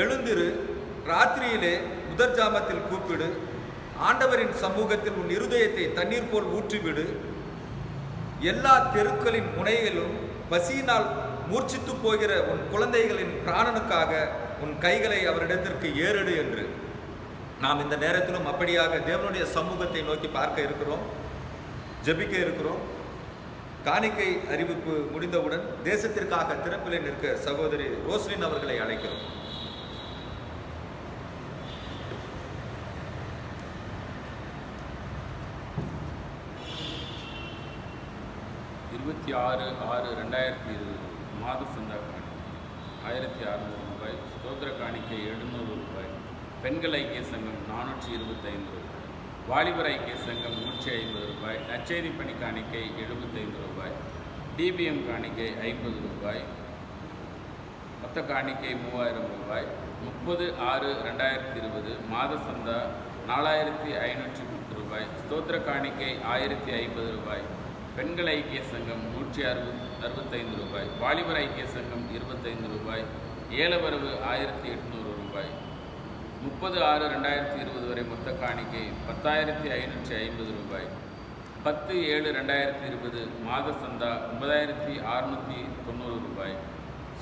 எழுந்திரு, ராத்திரியிலே முதற் ஜாமத்தில் கூப்பிடு, ஆண்டவரின் சமூகத்தில் உன் இருதயத்தை தண்ணீர் போல் ஊற்றிவிடு, எல்லா தெருக்களின் முனையிலும் பசியினால் மூர்ச்சித்து போகிற உன் குழந்தைகளின் பிராணனுக்காக உன் கைகளை அவரிடத்திற்கு ஏறெடு என்று. நாம் இந்த நேரத்திலும் அப்படியாக தேவனுடைய சமூகத்தை நோக்கி பார்க்க இருக்கிறோம், ஜெபிக்க இருக்கிறோம். காணிக்கை அறிவிப்பு முடிந்தவுடன் தேசத்திற்காக திறப்பிலே நிற்க சகோதரி ரோஸ்லின் அவர்களை அழைக்கிறோம். இருபத்தி 6/6/2020 மாத சந்தா காணிக்கை 1600 ரூபாய், ஸ்தோத்திர காணிக்கை 700 ரூபாய், பெண்கள் ஐக்கிய சங்கம் 425 ரூபாய், வாலிபர் ஐக்கிய சங்கம் 150 ரூபாய், நற்செய்தி பணி காணிக்கை 75 ரூபாய், டிபிஎம் காணிக்கை 50 ரூபாய், மொத்த காணிக்கை 3000 ரூபாய். 30/6/2020 மாத சந்தா 4510 ரூபாய், ஸ்தோத்திர காணிக்கை 1050 ரூபாய், பெண்கள் ஐக்கிய சங்கம் 165 ரூபாய், வாலிபர் ஐக்கிய சங்கம் 25 ரூபாய், ஏலவரவு 1800 ரூபாய். 30/6/2020 வரை மொத்த காணிக்கை 10,550 ரூபாய். 10/7/2020 மாத சந்தா 9690 ரூபாய்,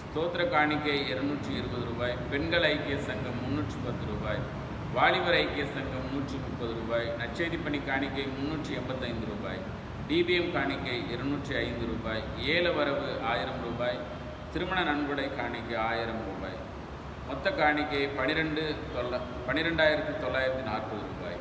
ஸ்தோத்திர காணிக்கை 220 ரூபாய், பெண்கள் ஐக்கிய சங்கம் 310 ரூபாய், வாலிபர் ஐக்கிய சங்கம் 130 ரூபாய், நற்செய்தி பணி காணிக்கை 385 ரூபாய், டிபிஎம் காணிக்கை 205 ரூபாய், ஏலவரவு 1000 ரூபாய், திருமண நன்கொடை காணிக்கை 1000 ரூபாய். மொத்த காணிக்கை 12,940 ரூபாய்.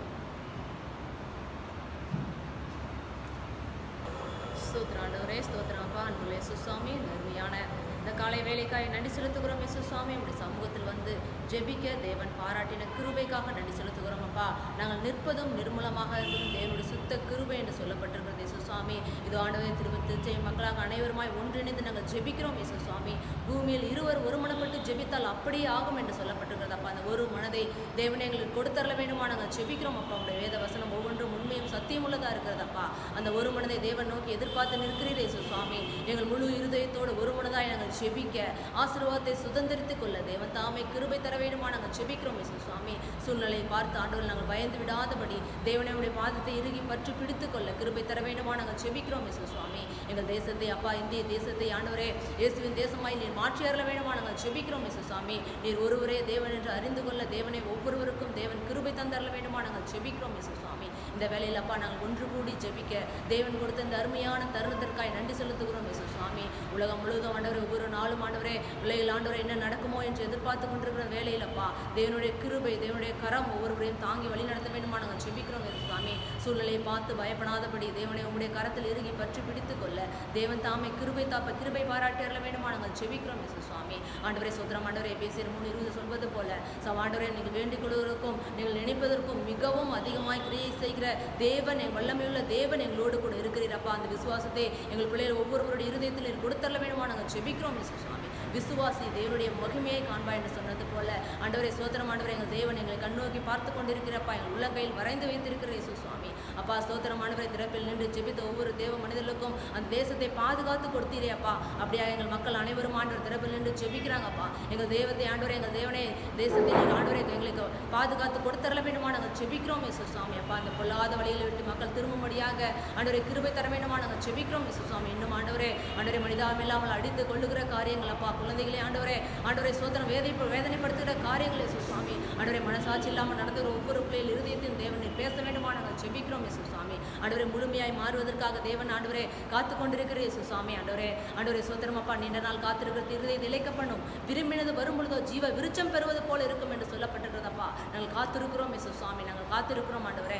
ஸ்தோத்திரம் ஆண்டவரே, ஸ்தோத்திரம் அப்பா. அன்புள்ள இயேசு சுவாமி, நன்மையான இந்த காலை வேலைக்காய் நன்றி செலுத்துகிறோம். இயேசு சுவாமி, உடைய சமூகத்தில் வந்து ஜெபிக்க தேவன் பாராட்டின கிருபைக்காக நன்றி செலுத்துகிறோம் அப்பா. நாங்கள் நிற்பதும் நிர்மூலமாக இருப்பதும் தேவனுடைய சுத்த கிருபை என்று சொல்லப்பட்டிருக்கிறது இயேசு சுவாமி. இது ஆண்டவரே திருச்செய் மக்களாக அனைவருமாய் ஒன்றிணைந்து நாங்கள் ஜெபிக்கிறோம் இயேசு சுவாமி. பூமியில் இருவர் ஒருமனப்பட்டு ஜெபித்தால் அப்படியே ஆகும் என்று சொல்லப்பட்டிருக்கிறது அப்பா. அந்த ஒரு மனதை தேவனை எங்களுக்கு கொடுத்தரல வேணுமா நாங்கள் ஜெபிக்கிறோம் அப்பா. உடைய வேத வசனம் ஒவ்வொன்றும் உண்மையும் சத்தியமுள்ளதாக இருக்கிறது அப்பா. அந்த ஒரு மனதை தேவன் நோக்கி எதிர்பார்த்து நிற்கிறீர் இயேசு சுவாமி. எங்கள் முழு இருதயத்தோடு ஒரு மனதாய் நாங்கள் ஜெபிக்க ஆசீர்வாதத்தை சுதந்திரித்துக் கொள்ள தேவன் தாமே கிருபை தர வேண்டுமா நாங்கள் ஜெபிக்கிறோம் இயேசு சுவாமி. சூழ்நிலையை பார்த்து ஆண்டவர் நாங்கள் பயந்து விடாதபடி தேவனுடைய பாதத்தை இறுகி பற்றி பிடித்துக் கொள்ள கிருபை தர வேண்டுமா நாங்கள் ஜெபிக்கிறோம் இயேசு சுவாமி. எங்கள் தேசத்தை அப்பா, இந்திய தேசத்தை ஆண்டவரே இயேசுவின் தேசமாய் நீர் மாற்றி அருள வேண்டுமா நாங்கள் ஜெபிக்கிறோம் இயேசு சுவாமி. நீர் ஒருவரே தேவன் என்று அறிந்து கொள்ள தேவனை ஒவ்வொருவருக்கும் தேவன் கிருபை தந்தரல வேண்டுமா நாங்கள் ஜெபிக்கிறோம் இயேசு சுவாமி. இந்த வேலையில் அப்பா நாங்கள் ஒன்று கூடி ஜெபிக்க தேவன் கொடுத்த இந்த அருமையான தருணத்திற்காய் நன்றி செலுத்துகிறோம் இயேசு சுவாமி. உலகம் முழுவதும் ஆண்டவரே ஒவ்வொரு நாளும் ஆண்டவரே பிள்ளைகள் ஆண்டவரே என்ன நடக்குமோ என்று எதிர்பார்த்து கொண்டிருக்கிற வேலையிலப்பா தேவனுடைய கிருபை தேவனுடைய கரம் ஒவ்வொருவரையும் தாங்கி வழி நடத்த வேண்டுமா நாங்கள் ஜெபிக்கிறோம் இயேசு சுவாமி. சூழ்நிலையை பார்த்து பயப்படாதபடி தேவனை உங்களுடைய கரத்தில் இறுகி பற்றி பிடித்துக் கொள்ள தேவன் தாமே கிருபை பாராட்டி அருள வேண்டுமா நாங்கள் ஜெபிக்கிறோம் இயேசு சுவாமி. ஆண்டவரே சோத்திரம் ஆண்டவரே பேசிய 3:20 சொல்வது போல ஆண்டவரே நீங்கள் வேண்டிக் கொள்வதற்கும் நீங்கள் நினைப்பதற்கும் மிகவும் அதிகமாய் கிரியை செய்கிற தேவன் வல்லமையுள்ள தேவன் எங்களோடு கூட இருக்கிறீரப்பா. அந்த விசுவாசத்தை எங்கள் பிள்ளைகள் ஒவ்வொருவருடைய இருதயத்தில் கொடுத்தரல வேண்டுமா நாங்கள் ஜெபிக்கிறோம் இயேசு சுவாமி. விசுவாசி தேவனுடைய மகிமையை காண்பா என்று சொன்னது போல ஆண்டவரே ஸ்தோத்திரம் ஆண்டவரே எங்கள் தேவன் எங்களை கண்ணோக்கி பார்த்து கொண்டிருக்கிறப்பா எங்கள் உள்ளங்கையில் வரைந்து வைத்திருக்கிற இயேசு சுவாமி. அப்பா ஸ்தோத்திரம் ஆண்டவரே திறப்பில் நின்று ஜெபித்த ஒவ்வொரு தேவ மனிதர்களுக்கும் அந்த தேசத்தை பாதுகாத்து கொடுத்தீரே அப்பா. அப்படியா எங்கள் மக்கள் அனைவரும் ஆண்டவர் திறப்பில் நின்று ஜெபிக்கிறாங்கப்பா. எங்கள் தேவத்தை ஆண்டவரே எங்கள் தேவனே தேசத்தில் ஆண்டவரே எங்களுக்கு பாதுகாத்து கொடுத்தரல வேண்டுமா நாங்கள் ஜெபிக்கிறோம் இயேசு சுவாமி. அப்பா அந்த பொல்லாத வழிகளை விட்டு மக்கள் திரும்பும்படியாக ஆண்டவரை கிருபை தர வேண்டுமா நாங்கள் ஜெபிக்கிறோம் இயேசு சுவாமி. இன்னும் ஆண்டவரே மனிதாபம் இல்லாமல் அடித்து கொள்ளுகிற காரியங்கள் அப்பா குழந்தைகளே ஆண்டவரே சோதனை வேதனைப்படுத்துகிற காரியங்கள் இயேசு சுவாமி. ஆண்டவரே மனசாட்சி இல்லாமல் நடத்துகிற ஒவ்வொரு பிள்ளைகள் இருதயத்தையும் தேவனை பேச வேண்டுமா நாங்கள் ஜெபிக்கிறோம் இயேசு சுவாமி. ஆண்டவரே முழுமையாய் மாறுவதற்காக தேவன் ஆண்டவரே காத்து கொண்டிருக்கிற இயேசு சுவாமி. ஆண்டவரே சோதரம் அப்பா நீண்ட நாள் காத்திருக்கிற இருதயத்தை இழைக்க பண்ணும் விரும்பினது வரும் பொழுதோ ஜீவ விருச்சம் பெறுவது போல இருக்கும் என்று சொல்லப்பட்டிருக்கிறதப்பா. நாங்கள் காத்திருக்கிறோம் இயேசு சுவாமி. நாங்கள் காத்திருக்கிறோம் ஆண்டவரே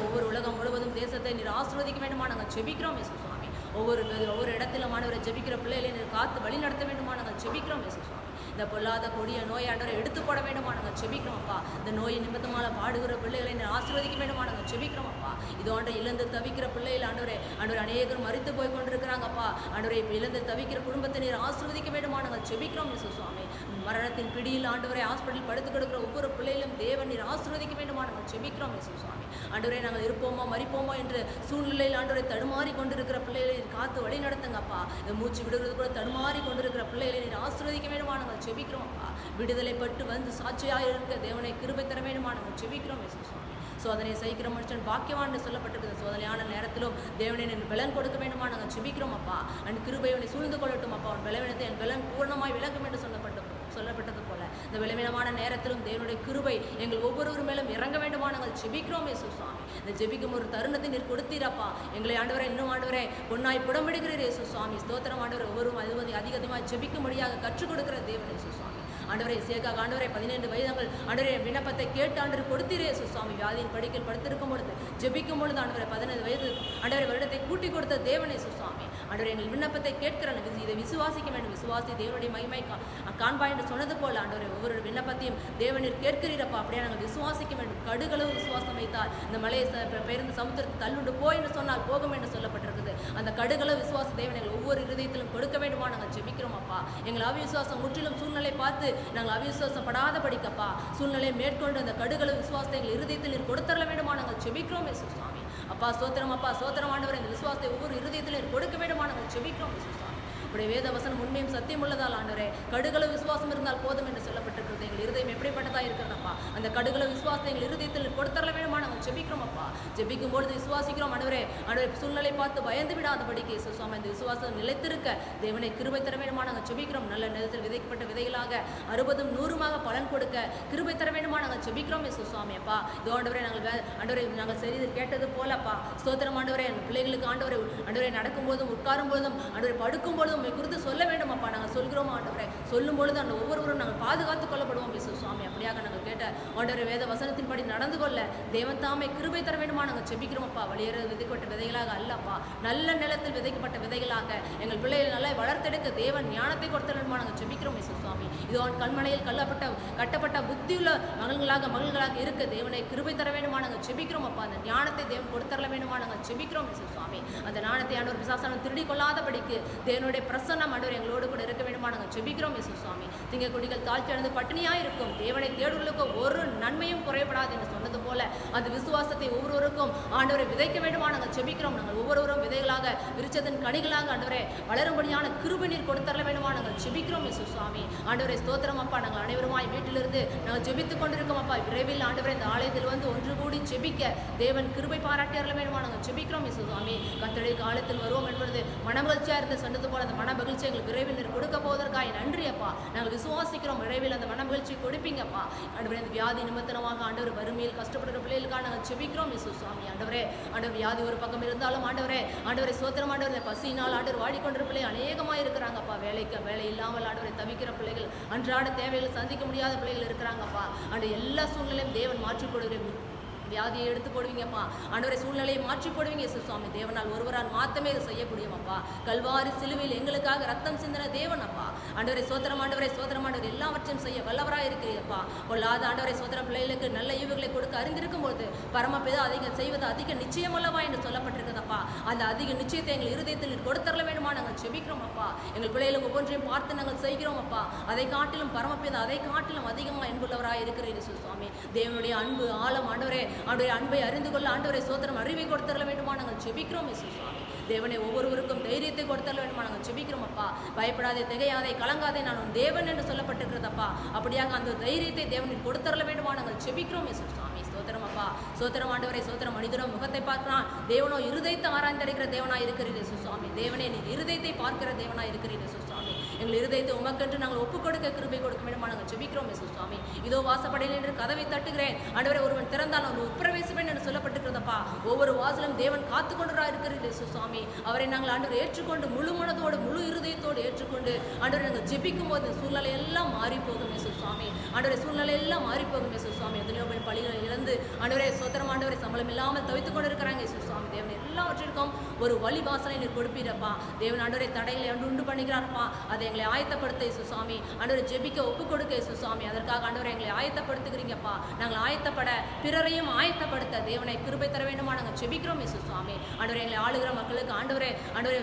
ஒவ்வொரு உலகம் முழுவதும் தேசத்தை நீர் ஆசீர்வதிக்க வேண்டுமா நாங்கள் ஜெபிக்கிறோம் இயேசு சுவாமி. ஒவ்வொரு இடத்துல மாணவரை ஜெபிக்கிற பிள்ளைகளை நீர் காத்து வழி நடத்த வேண்டுமா நாங்கள் ஜெபிக்கிறோம் இயேசு சுவாமி. இந்த பொல்லாத கொடிய நோயை ஆண்டவரை எடுத்து போட வேண்டுமா நாங்கள் ஜெபிக்கிறோம் அப்பா. இந்த நோயை நிமித்தமாக பாடுகிற பிள்ளைகளை நீர் ஆசீர்வதிக்க வேண்டுமா நாங்கள் ஜெபிக்கிறோம் அப்பா. இது இழந்து தவிக்கிற பிள்ளைகள் ஆண்டவரே அநேகர் மறித்து போய் கொண்டிருக்கிறாங்கப்பா. ஆண்டவரை இப்போ இழந்து தவிக்கிற குடும்பத்தை நீர் ஆசீர்வதிக்க வேண்டுமா நாங்கள் ஜெபிக்கிறோம் இயேசு சுவாமி. மரணத்தின் பிடியில் ஆண்டவரை ஹாஸ்பிட்டல் படுத்து கொடுக்கிற ஒவ்வொரு பிள்ளையிலும் தேவன் நீர் ஆசீர்வதிக்க வேண்டுமா நாங்கள் ஜெபிக்கிறோம் இயேசு சுவாமி. ஆண்டவரே நாங்கள் இருப்போமா மறிப்போமா என்று சூழ்நிலையில் ஆண்டவரை தடுமாறி கொண்டிருக்கிற பிள்ளைகளை காத்து வழி நடத்துங்கப்பா. இந்த மூச்சு விடுறது கூட தடுமாறி கொண்டிருக்கிற பிள்ளைகளை நீர் ஆசீர்வதிக்க வேண்டுமா நாங்கள் ஜெபிக்கிறோம் அப்பா. விடுதலை பட்டு வந்து சாட்சியாக இருக்க தேவனை கிருபை தர வேண்டுமா நாங்கள் ஜெபிக்கிறோம் இயேசு சுவாமி. சோதனை சகிக்கிற மனுஷன் பாக்கியவான் சொல்லப்பட்டிருக்கிற சோதனையான நேரத்திலும் தேவனை என் பலன் கொடுக்க வேண்டுமா நாங்கள் ஜெபிக்கிறோம் அப்பா. அண்ட் கிருபையவனை சூழ்ந்து கொள்ளட்டும் அப்பா. அவன் பலவீனத்தை என் பலன் பூர்ணமாய் விளக்கும் என்று சொல்லப்பட்டது போல இந்த விளைவினமான நேரத்திலும் தேவனுடைய கிருபை எங்கள் ஒவ்வொருவர் மேலும் இறங்க வேண்டுமா நாங்கள் ஜெபிக்கிறோம் இயேசு சுவாமி. இந்த ஜெபிக்கும் ஒரு தருணத்தை நீர் கொடுத்தீரப்பா. எங்களை ஆண்டவரை இன்னும் ஆண்டவரை பொன்னாய் புடம்பிடுகிற இயேசு சுவாமி. ஸ்தோத்திரம் ஆண்டவரை ஒவ்வொருவரும் அதிகமாக ஜெபிக்கும்படியாக கற்றுக் கொடுக்கிற தேவன் இயேசு சுவாமி. ஆண்டவரை சேக்காக ஆண்டவரை 15 வயதங்கள் ஆண்டவரை விண்ணப்பத்தை கேட்டு ஆண்டவர் கொடுத்தீரே இயேசு சுவாமி. வியாதியின் படிக்கல் படுத்திருக்கும் பொழுது ஜெபிக்கும் பொழுது ஆண்டவரை 15 வயது ஆண்டவரை வருடத்தை கூட்டி கொடுத்த தேவன் இயேசு சுவாமி. ஆண்டவரை எங்கள் விண்ணப்பத்தை கேட்கிறேன் இதை விசுவாசிக்க வேண்டும். விசுவாசி தேவனுடைய மகிமை காண்பா என்று சொன்னது போல ஆண்டவரை ஒவ்வொரு விண்ணப்பத்தையும் தேவனில் கேட்கிறீரப்பா. அப்படியே நாங்கள் விசுவாசிக்க வேண்டும். கடுகளவு விசுவாசம் வைத்தால் இந்த மலையை பெயர்ந்து சமுத்திரத்தை தள்ளுண்டு போய் என்று சொன்னால் போகும் என்று சொல்லப்பட்டிருக்குது. அந்த கடுகளவு விசுவாச தேவன் எங்கள் ஒவ்வொரு இருதயத்திலும் கொடுக்க வேண்டுமா நாங்கள் ஜெபிக்கிறோம் அப்பா. எங்கள் அவிசுவாசம் முற்றிலும் சூழ்நிலை பார்த்து நாங்கள் அவிசுவாசப்படாத படிக்கப்பா. சூழ்நிலையை மேற்கொண்டு அந்த கடுகளவு விசுவாசத்தை எங்கள் இருதயத்தில் நீர் கொடுத்தரல வேண்டுமா நாங்கள் ஜெபிக்கிறோம் இயேசு சுவாமி. அப்பா சோத்திரம் ஆண்டவர் இந்த விசுவாசத்தை ஒவ்வொரு இருதயத்தில் கொடுக்க வேண்டுமா நாங்கள் ஜெபிக்கிறோம் இயேசு சுவாமி. உடைய வேத வசனம் உண்மையும் சத்தியம் உள்ளதால் ஆண்டவரே கடுகளவு விசுவாசம் இருந்தால் போதும் என்று சொல்லப்பட்டிருக்கிறது. எங்கள் இருதயம் எப்படிப்பட்டதா இருக்கிறதப்பா. அந்த கடுகளவு விசுவாசத்தை எங்கள் இருதயத்தில் கொடுத்தரல வேண்டுமா நாங்கள் ஜெபிக்கிறோம் அப்பா. ஜெபிக்கும் பொழுது விசுவாசிக்கிறோம் ஆண்டவரே சூழ்நிலை பார்த்து பயந்து விடாதபடிக்கு இயேசு சுவாமி இந்த விசுவாசம் நிலைத்திருக்க தேவனை கிருபை தர வேண்டுமா நாங்கள் ஜெபிக்கிறோம். நல்ல நிலத்தில் விதைக்கப்பட்ட விதைகளாக 60 100 கிருபை கொடுக்க கிருபை தர வேண்டுமா நாங்கள் ஜெபிக்கிறோம் இயேசு சுவாமி. அப்பா இதோ ஆண்டவரே நாங்கள் சரி கேட்டது போலப்பா. ஸ்தோத்திரம் ஆண்டவரே பிள்ளைகளுக்கு ஆண்டவரை நடக்கும்போதும் உட்காரும் போதும் ஆண்டவரை படுக்கும் பொழுதும் குறித்து சொல்ல வேண்டும் அப்பா. நாங்கள் சொல்கிறோம் ஆண்டவரை சொல்லும் பொழுது அந்த ஒவ்வொருவரும் நாங்கள் பாதுகாத்துக் கொள்ளப்படுவோம் இயேசு சுவாமி. அப்படியாக நாங்கள் கேட்ட ஆண்டவரை வேத வசனத்தின்படி நடந்து கொள்ள தேவன் தாமே கிருபை தர வேண்டுமா நாங்கள் ஜெபிக்கிறோம் அப்பா. வெளியேற விதைக்கப்பட்ட விதைகளாக அல்லப்பா, நல்ல நிலத்தில் விதைக்கப்பட்ட விதைகளாக எங்கள் பிள்ளைகள் நல்லா வளர்த்தெடுக்க தேவன் ஞானத்தை கொடுத்த வேண்டுமா நாங்கள் ஜெபிக்கிறோம் இயேசு சுவாமி. இது அவன் கண்மனையில் கட்டப்பட்ட புத்தியுள்ள மகள்களாக இருக்க தேவனை கிருபை தர வேண்டுமா நாங்கள் ஜெபிக்கிறோம் அப்பா. அந்த ஞானத்தை தேவன் கொடுத்தரல வேண்டுமா நாங்கள் ஜெபிக்கிறோம் இயேசு சுவாமி. அந்த ஞானத்தை ஆண்டவர் பிசாசானம் திருடி கொள்ளாதபடிக்கு தேவனுடைய பிரசன்னம் ஆண்டவர் எங்களோடு கூட இருக்க வேண்டுமா நாங்கள் ஜெபிக்கிறோம் இயேசு சுவாமி. திங்க கொடிகள் தாழ்ச்சி அடைந்து பட்டினியாக இருக்கும் தேவனை தேடுகளுக்கு ஒரு நன்மையும் குறைபடாது என்று சொன்னது போல அந்த விசுவாசத்தை ஒவ்வொருவருக்கும் ஆண்டவரை விதைக்க வேண்டுமா நாங்கள் ஜெபிக்கிறோம். நாங்கள் ஒவ்வொருவரும் விதைகளாக விருச்சத்தின் கனிகளாக ஆண்டவரை வளரும்படியான கிருபை நீர் கொடுத்தரல வேண்டுமா நாங்கள் ஜெபிக்கிறோம் இயேசு சுவாமி. ஆண்டவரை ஸ்தோத்திரம் அப்பா. நாங்கள் அனைவருமாய் வீட்டிலிருந்து நாங்கள் ஜெபித்துக் கொண்டிருக்கோம் அப்பா. விரைவில் ஆண்டவரை இந்த ஆலயத்தில் வந்து ஒன்று கூடி ஜெபிக்க தேவன் கிருபை பாராட்டி அருள வேண்டுமா நாங்கள் ஜெபிக்கிறோம் இயேசு சுவாமி. கர்த்தருடைய காலத்தில் வருவோம் என்பது மனமகிழ்ச்சியாக இருந்து சொன்னது போல அந்த அந்த மன மகிழ்ச்சி எங்களுக்கு விரைவில் நீர் கொடுக்க போவதற்காக நன்றி அப்பா. நாங்கள் விசுவாசிக்கிறோம் விரைவில் அந்த மன மகிழ்ச்சி கொடுப்பீங்கப்பா. ஆண்டவரே, இந்த வியாதி நிமித்தமாக ஆண்டவர் வறுமையில் கஷ்டப்படுற பிள்ளைகளுக்காக நாங்கள் செபிக்கிறோம் இயேசு சுவாமி. ஆண்டவரே, ஆண்டவர் வியாதி ஒரு பக்கம் இருந்தாலும் ஆண்டவரே சோத்திரம் ஆண்டவர், இந்த பசியினால் ஆண்டவர் வாடிக்கொண்டிருக்க பிள்ளை அநேகமாக இருக்கிறாங்கப்பா. வேலை இல்லாமல் ஆண்டவரை தவிக்கிற பிள்ளைகள், அன்றாட தேவைகள் சந்திக்க முடியாத பிள்ளைகள் இருக்கிறாங்கப்பா. ஆண்டு எல்லா சூழ்நிலையும் தேவன் மாற்றி போடுகிறேன். வியாதியை எடுத்து போடுவீங்கப்பா. ஆண்டவரை சூழ்நிலையை மாற்றி போடுவீங்க இயேசு சுவாமி. தேவனால் ஒருவரால் மாத்தமே இதை செய்ய முடியுமாப்பா. கல்வாரி சிலுவையில் எங்களுக்காக ரத்தம் சிந்தின தேவன் அப்பா. ஆண்டவரை சோத்திரம் ஆண்டவரை எல்லாவற்றையும் செய்ய வல்லவராக இருக்கிறீப்பா. கொள்ளாத ஆண்டவரை சோத்திரம் பிள்ளைகளுக்கு நல்ல ஈவுகளை கொடுக்க அறிந்திருக்கும் பொழுது பரமபிதா அதிக செய்வது அதிக நிச்சயம் அல்லவா என்று சொல்லப்பட்டிருக்குதப்பா. அந்த அதிக நிச்சயத்தை எங்கள் இருதயத்தில் கொடுத்தரல வேண்டுமா நாங்கள் செபிக்கிறோம் அப்பா. எங்கள் பிள்ளைகளுக்கு ஒவ்வொன்றையும் பார்த்து நாங்கள் செய்கிறோம் அப்பா. அதை காட்டிலும் பரமபிதா அதை காட்டிலும் அதிகமாக அன்புள்ளவராக இருக்கிறீர் இயேசு சுவாமி. தேவனுடைய அன்பு ஆழம் ஆண்டவரே, அவருடைய அன்பை அறிந்து கொள்ள ஆண்டவரை சோத்திரம் அறிவை கொடுத்தரல வேண்டுமா நாங்கள் செபிக்கிறோம் இயேசு சுவாமி. தேவனை ஒவ்வொருவருக்கும் தைரியத்தை கொடுத்தரல வேண்டுமா நாங்கள் செபிக்கிறோம் அப்பா. பயப்படாதே, திகையாதே, கலங்காதே, நான் உன் தேவன் என்று சொல்லப்பட்டிருக்கிறதப்பா. அப்படியாக அந்த தைரியத்தை தேவனில் கொடுத்தரல வேண்டுமா நாங்கள் செபிக்கிறோம் இயேசு சுவாமி. ஸ்தோத்திரம் அப்பா. ஸ்தோத்திரம் ஆண்டவரை சோத்திரம். மனிதனோ முகத்தை பார்க்கிறான், தேவனோ இருதயத்தை ஆராய்ந்தடைகிற தேவனாய் இருக்கிறீர் இயேசு சுவாமி. தேவனே, நீ இருதயத்தை பார்க்கிற தேவனாய் இருக்கிறீர் இயேசு சுவாமி. எங்கள் இருதயத்தை உமக்கென்று நாங்கள் ஒப்புக் கொடுக்க கிருபை கொடுக்க வேண்டுமா நாங்கள் செபிக்கிறோம் இயேசு சுவாமி. இதோ வாசப்படையில் என்று கதவை தட்டுகிறேன், ஆண்டவரை ஒருவன் திறந்தான் அவன் உட்பிரவேசிப்பேன் என்று சொல்லப்பட்டிருக்கிறதப்பா. ஒவ்வொரு வாசலும் தேவன் காத்து கொண்டுரா இருக்கிறீர் இயேசு சுவாமி. அவரை நாங்கள் ஆண்டவர் ஏற்றுக்கொண்டு முழு மனதோடு முழு இருதயத்தோடு ஏற்றுக்கொண்டு ஆண்டவரை நாங்கள் ஜெபிக்கும் போது சூழ்நிலை எல்லாம் மாறி போகும் இயேசு சுவாமி. ஆண்டவரை சூழ்நிலை எல்லாம் மாறி போகும் இயேசு சுவாமி. எத்தனையோ பேர் பள்ளிகளை இழந்து ஆண்டவரை சோத்திரம் ஆண்டவரை சம்பளம் இல்லாமல் தவித்துக் கொண்டு இருக்கிறாங்க இயேசு சுவாமி. தேவன் எல்லாவற்றிற்கும் ஒரு வழி வாசலை நீர் கொடுப்பீரப்பா. தேவன் ஆண்டவரை தடைகளை உண்டு பண்ணுகிறார்ப்பா. அதை எங்களை ஆயத்தப்படுத்த இயேசு சுவாமி. ஆண்டவரை ஜெபிக்க ஒப்புக் கொடுக்க இயேசு சுவாமி. அதற்காக ஆண்டவரை எங்களை ஆயத்தப்படுத்துகிறீங்கப்பா. நாங்கள் ஆயத்தப்பட பிறரையும் ஆயத்தப்படுத்த தேவனை கிருபை தர வேண்டுமா நாங்கள் ஜெபிக்கிறோம் இயேசு சுவாமி. ஆண்டவரை எங்களை ஆளுகிற மக்களுக்கு ஆண்டவரை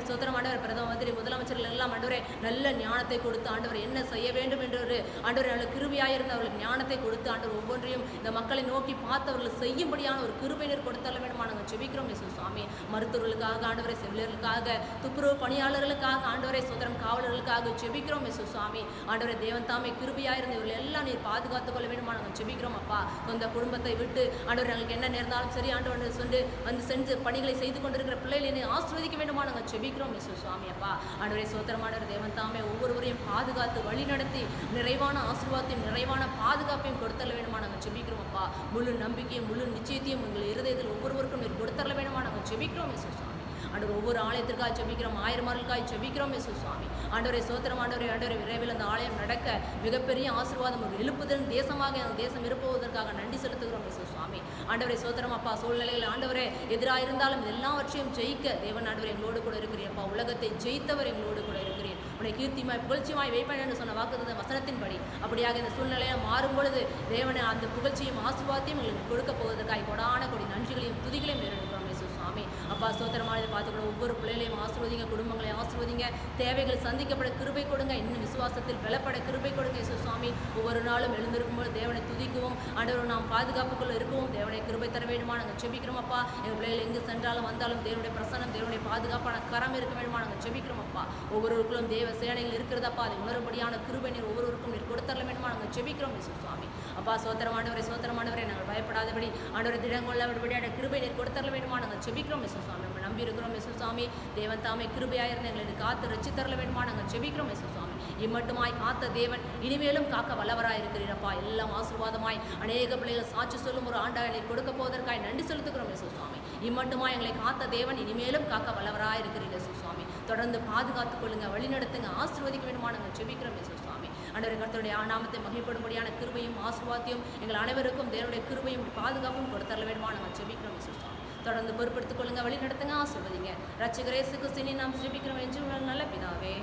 சோத்திரம் ஆண்டவர் பிரதம மந்திரி முதலமைச்சர்கள் எல்லாம் ஆண்டவரை நல்ல ஞானத்தை கொடுத்து ஆண்டவர் என்ன செய்ய வேண்டும் என்று ஆண்டவர் நல்ல கிருபையாயிருந்த அவர்களுக்கு ஞானத்தை கொடுத்து ஆண்டவர் ஒவ்வொன்றையும் இந்த மக்களை நோக்கி பார்த்தவர்கள் செய்யும்படியான ஒரு கிருபையினர் கொடுத்தள்ள வேண்டுமா நாங்கள் ஜெபிக்கிறோம் இயேசு சுவாமி. மருத்துவர்களுக்காக ஆண்டவரை செவிலியர்களுக்காக துப்புரவு பணியாளர்களுக்காக ஆண்டவரை சோத்திரம் காவலர்களுக்காக ஜெபிக்கிறோம் இயேசு சுவாமி. ஆண்டவரை தேவன் தாமே கிருபையாயிருந்த இவர்கள் எல்லாம் நீர் பாதுகாத்துக் கொள்ள வேண்டுமா நாங்கள் ஜெபிக்கிறோம் அப்பா. சொந்த குடும்பத்தை விட்டு ஆண்டவர் எங்களுக்கு என்ன நேர்ந்தாலும் சரி ஆண்டவர் சென்று பணிகளை செய்து கொண்டிருக்கிற பிள்ளைகளை ஆசீர்வதிக்க வேண்டுமா நாங்கள் ஜெபிக்கிறோம் இயேசு சுவாமி அப்பா. ஆண்டவரை சோத்திரமானவர் தேவன் தாமே ஒவ்வொருவரையும் பாதுகாத்து வழி நடத்தி நிறைவான ஆசீர்வாதத்தையும் நிறைவான பாதுகாப்பையும் கொடுத்தள்ள வேண்டுமா நாங்கள் ஜெபிக்கிறோம் அப்பா. முழு நம்பிக்கையும் முழு நிச்சயத்தையும் உங்கள் இருதயத்தில் ஒவ்வொருவருக்கும் நீர் கொடுத்தள்ள வேண்டுமா நாங்கள் ஜெபிக்கிறோம் இயேசு சுவாமி. ஆண்டவர் ஒவ்வொரு ஆலயத்திற்காக ஜெபிக்கிறோம், 1000 மார்களுக்காக ஜெபிக்கிறோம் இயேசு சுவாமி. ஆண்டவரை சோத்திரம் ஆண்டவரை விரைவில் அந்த ஆலயம் நடக்க மிகப்பெரிய ஆசீர்வாதம் ஒரு எழுப்புதல் தேசமாக அந்த தேசம் இருப்பதற்காக நன்றி செலுத்துகிறோம் இயேசு சுவாமி. ஆண்டவரை சோத்திரம் அப்பா. சூழ்நிலைகள் ஆண்டவரே எதிராக இருந்தாலும் எல்லாவற்றையும் ஜெயிக்க தேவன் ஆண்டவர் எங்களோடு கூட இருக்கிறீப்பா. உலகத்தை ஜெயித்தவர் எங்களோடு கூட இருக்கிறீர். உன்னை கீர்த்திமாய் புகழ்ச்சியுமாய் வைப்பேன் என்று சொன்ன வாக்குறுதி வசனத்தின்படி அப்படியாக இந்த சூழ்நிலையை மாறும் பொழுது தேவனை அந்த புகழ்ச்சியும் ஆசீர்வாதத்தையும் எங்களுக்கு கொடுக்க போவதற்காக கொடான கொடி நன்றிகளையும் துதிகளையும் எடுக்கிறோம் இயேசு சுவாமி. அப்பா ஸ்தோத்திரமானதை பார்த்துக்கூட ஒவ்வொரு பிள்ளைகளையும் ஆசீர்வதிங்க, குடும்பங்களை ஆசீர்வதிங்க, தேவைகள் சந்திக்கப்பட கிருபை கொடுங்க, இன்னும் விசுவாசத்தில் பலப்பட கிருபை கொடுங்க இயேசு சுவாமி. ஒவ்வொரு நாளும் எழுந்திருக்கும்போது தேவனை துதிக்கவும் ஆண்டவர் நாம் பாதுகாப்புக்குள்ள இருக்கவும் தேவனை கிருபை தர வேண்டுமா நாங்கள் ஜெபிக்கிறோம் அப்பா. எங்கள் பிள்ளைகள் எங்கு சென்றாலும் வந்தாலும் தேவனுடைய பிரசன்னம் தேவனுடைய பாதுகாப்பான கரம் இருக்க வேண்டுமா நாங்கள் ஜெபிக்கிறோம் அப்பா. ஒவ்வொருவருக்கும் தேவ சேனைகள் இருக்கிறதப்பா. அதை உணரும்படியான கிருபை நீர் ஒவ்வொருவருக்கும் நீர் கொடுத்தரல வேண்டுமா நாங்கள் ஜெபிக்கிறோம் இயேசு சுவாமி. அப்பா சோத்திரமானவரை நாங்கள் பயப்படாதபடி ஆண்டவரை திடங்கொள்ளபடியான கிருபை நீர் கொடுத்தரல வேண்டுமா நாங்கள் ஜெபிக்கிறோம் இயேசு சுவாமி. நம்ம நம்பி இருக்கிறோம் இயேசு சுவாமி. தேவன் தாமே கிருபையாயிருந்த எங்களுக்கு காத்து ரட்சி தரல வேண்டுமா நாங்கள் ஜெபிக்கிறோம் இயேசு சுவாமி. இம்மட்டுமாய் காத்த தேவன் இனிமேலும் காக்க வல்லவராய் இருக்கிறீரப்பா. எல்லாம் ஆசீர்வாதமாய் அநேக பிள்ளைகள் சாட்சி சொல்லும் ஒரு ஆண்டாக நீர் கொடுக்க போவதற்காக நன்றி செலுத்துகிறோம் இயேசு சுவாமி. இம்மட்டுமாய் எங்களை காத்த தேவன் இனிமேலும் காக்க வல்லவராய் இருக்கிறீர் இயேசு சுவாமி. தொடர்ந்து பாதுகாத்துக் கொள்ளுங்க, வழிநடத்துங்க, ஆசீர்வதிக்க வேண்டுமா நாங்கள் ஜெபிக்கிறோம் இயேசு சுவாமி. ஆண்டவரே கர்த்தருடைய நாமத்தை மகிமைப்படும்படியான கிருபையும் ஆசீர்வாதத்தையும் எங்கள் அனைவருக்கும் தேவனுடைய கிருபையும் பாதுகாப்பும் கொடுத்தரல வேண்டுமா நாங்கள் ஜெபிக்கிறோம் இயேசு சுவாமி. தொடர்ந்து பொறுப்படுத்திக் கொள்ளுங்க, வழி நடத்துங்க, ஆசீர்வதிங்க. ரட்சகர் இயேசு கிறிஸ்துவின் நாம் ஜெபிக்கிறோம் என்று நல்ல பிதாவே.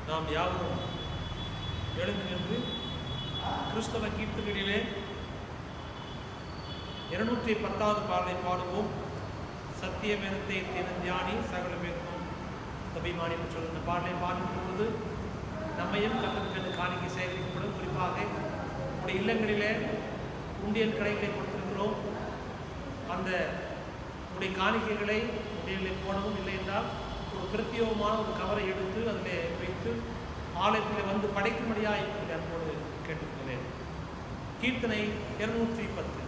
நாம் யாவரும் எழுந்து நின்று கிறிஸ்தவ கீர்த்தனைகளிலே 210வது பாடலை பாடுவோம். சத்திய வேதத்தை தியானி சகல வேதமும் அபிமானி என்று சொல்லுங்க. பாடலை பாடும் பொழுது நம்மையும் கர்த்தருக்கு காணிக்கை சேகரிக்கப்படும். குறிப்பாக நம்முடைய இல்லங்களிலே உண்டியல் கடைகளை கொடுத்திருக்கிறோம். அந்த உடைய காணிக்கைகளை உண்டியலில் போடவும் இல்லை என்றால் ஒரு பிரத்யேகமான ஒரு கவரை எடுத்து அதில் வைத்து ஆலயத்தில் வந்து படைக்கும்படியாக அன்போடு கேட்டுக்கொள்கிறேன். கீர்த்தனை 210.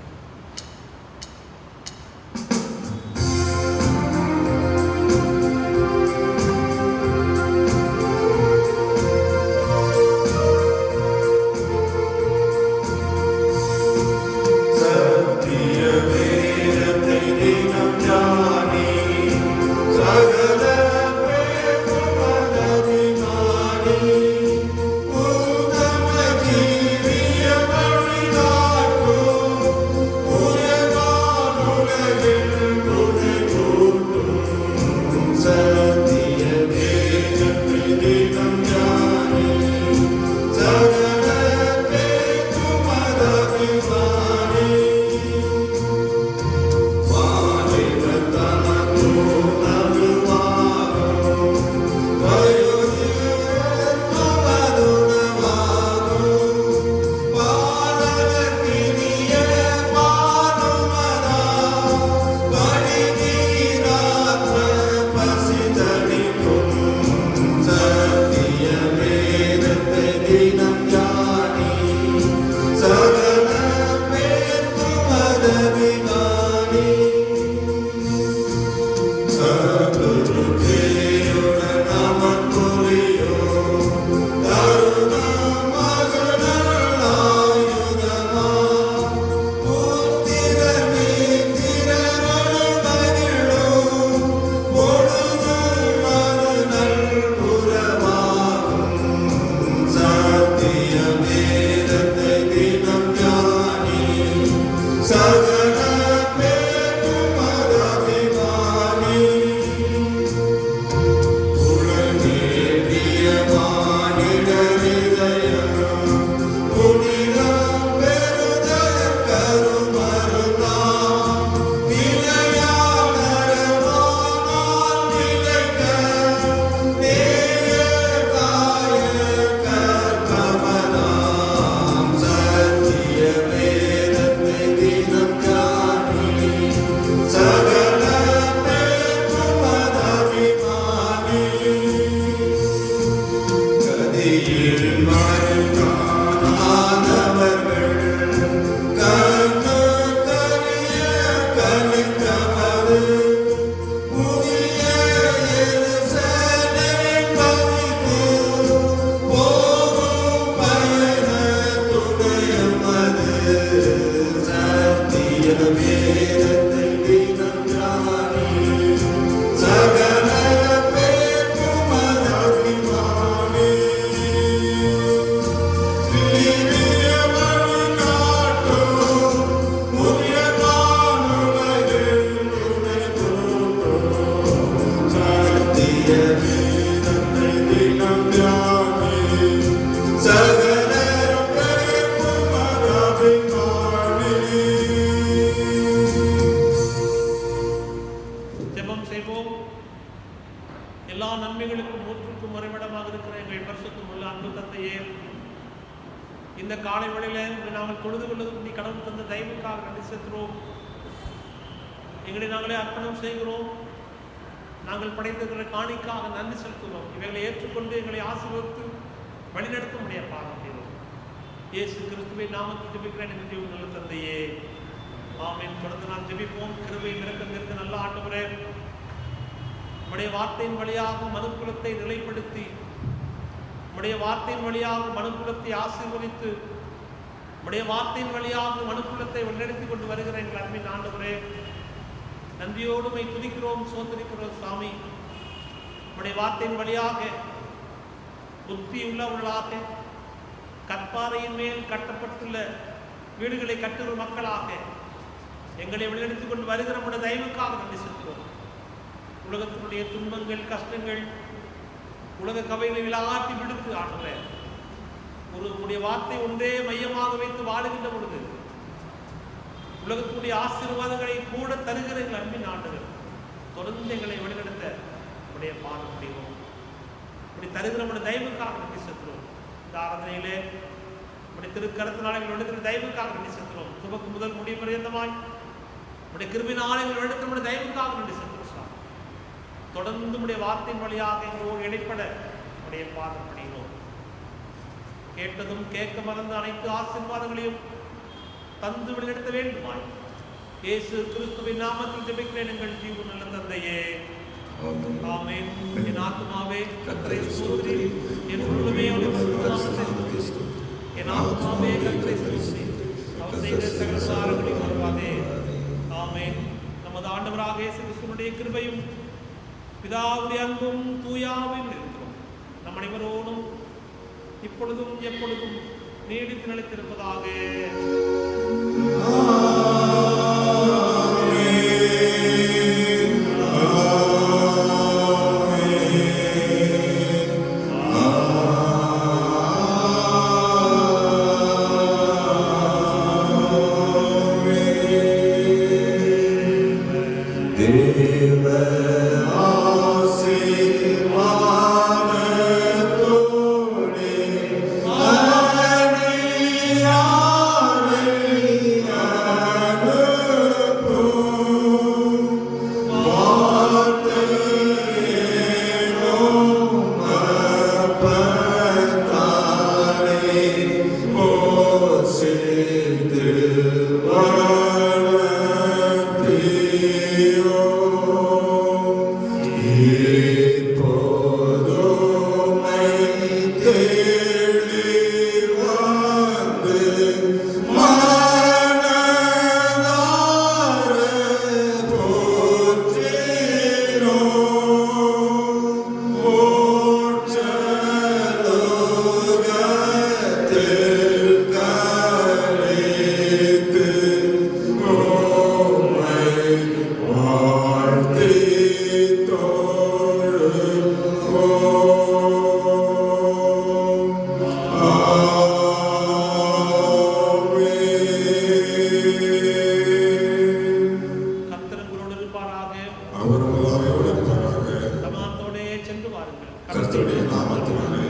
நன்மைகளுக்கும் ஊற்றுக்கும் மறைவிடமாக இருக்கிற எங்கள் பரிசுத்தம் உள்ள அன்பு தந்தையே, இந்த காலை வேளையில நாங்கள் தொழுது கொள்வதற்கு நீ கடவுள் தந்த தயவுக்காக நன்றி செலுத்துகிறோம். எங்களை நாங்களே அர்ப்பணம் செய்கிறோம். நாங்கள் படைத்திருக்கிற காணிக்காக நன்றி செலுத்துகிறோம். இவைகளை ஏற்றுக்கொண்டு எங்களை ஆசீர்வதித்து வழிநடத்த முடிய பாராட்டுகிறோம். இயேசு கிறிஸ்துவின் நாமத்தில் ஜெபிக்கிறேன் எங்கள் ஜீவன் நல்ல தந்தையே, ஆமென். தொடர்ந்து நாம் ஜெபிப்போம். கிருபை இரக்கம் நிறைந்த நல்ல ஆண்டவரே, உம்முடைய வார்த்தையின் வழியாக மனுக்குலத்தை நிலைப்படுத்தி, உம்முடைய வார்த்தையின் வழியாக மனுக்குலத்தை ஆசீர்வதித்து, உம்முடைய வார்த்தையின் வழியாக மனுக்குலத்தை வழிநடத்தி கொண்டு வருகிற எங்கள் அன்பின் ஆண்டவரே, நன்றியோடு உம்மை துதிக்கிறோம், சோதரிக்கிறோம் சாமி. உம்முடைய வார்த்தையின் வழியாக புத்தி உள்ளவர்களாக கற்பாறையின் மேல் கட்டப்பட்டுள்ள வீடுகளை கட்டுகிற மக்களாக எங்களை வழிநடத்தி கொண்டு வருகிற நம்முடைய தயவுக்காக நன்றி செலுத்துகிறோம். உலகத்தினுடைய துன்பங்கள், கஷ்டங்கள், உலக கவைகளை விளையாட்டி விடுத்து ஆடுற உடைய வார்த்தை ஒன்றே மையமாக வைத்து வாழுகின்ற பொழுது உலகத்துடைய ஆசீர்வாதங்களை கூட தருகிற எங்கள் அன்பின் ஆண்டுகள் தொடர்ந்து எங்களை வழிநடத்த உடைய பாடம் முடியும். இப்படி தருகிற நம்முடைய தயவுக்காக நன்றி செலுத்துகிறோம். இந்த ஆராதனையிலே உடைய திருக்கரத்தினால் எங்கள் வழிநடத்துகிற தயவுக்காக நன்றி செலுத்துகிறோம். துவக்கு முதல் முடிவு பரியந்தமாய் உடைய கிருபினால் எங்கள் வழிநடத்த நம்முடைய தயவுக்காக நன்றி செலுத்துகிறோம். தொடர்ந்து உடைய வார்த்தையின் வழியாக எங்களோடு இடைப்பட உடைய பாதம் பணிகிறோம். கேட்டதும் கேட்க மறந்த அனைத்து ஆசீர்வாதங்களையும் தந்து வழிநடத்த வேண்டுமாய் இயேசு கிறிஸ்துவின் நாமத்தில் ஜெபிக்கிறேன் எங்கள் ஜீவன் நல்ல தந்தையே, ஆமென். என் ஆத்துமாவே கர்த்தரை ஸ்தோத்திரி, என் உள்ளமே அவருடைய பரிசுத்த நாமத்தை ஸ்தோத்திரி. என் ஆத்துமாவே கர்த்தரை ஸ்தோத்திரி, அவர் செய்த சகல உபகாரங்களையும் மறவாதே. ஆமென். நமது ஆண்டவராக இயேசு கிறிஸ்துவினுடைய கிருபையும் பிதாவுடைய அன்பும் தூயாவின் இருக்கிறோம் நம் அனைவரோடும் இப்பொழுதும் எப்பொழுதும் நீடித்து நிலைத்திருப்பதாக. கர்த்தருடைய நாமத்தினாலே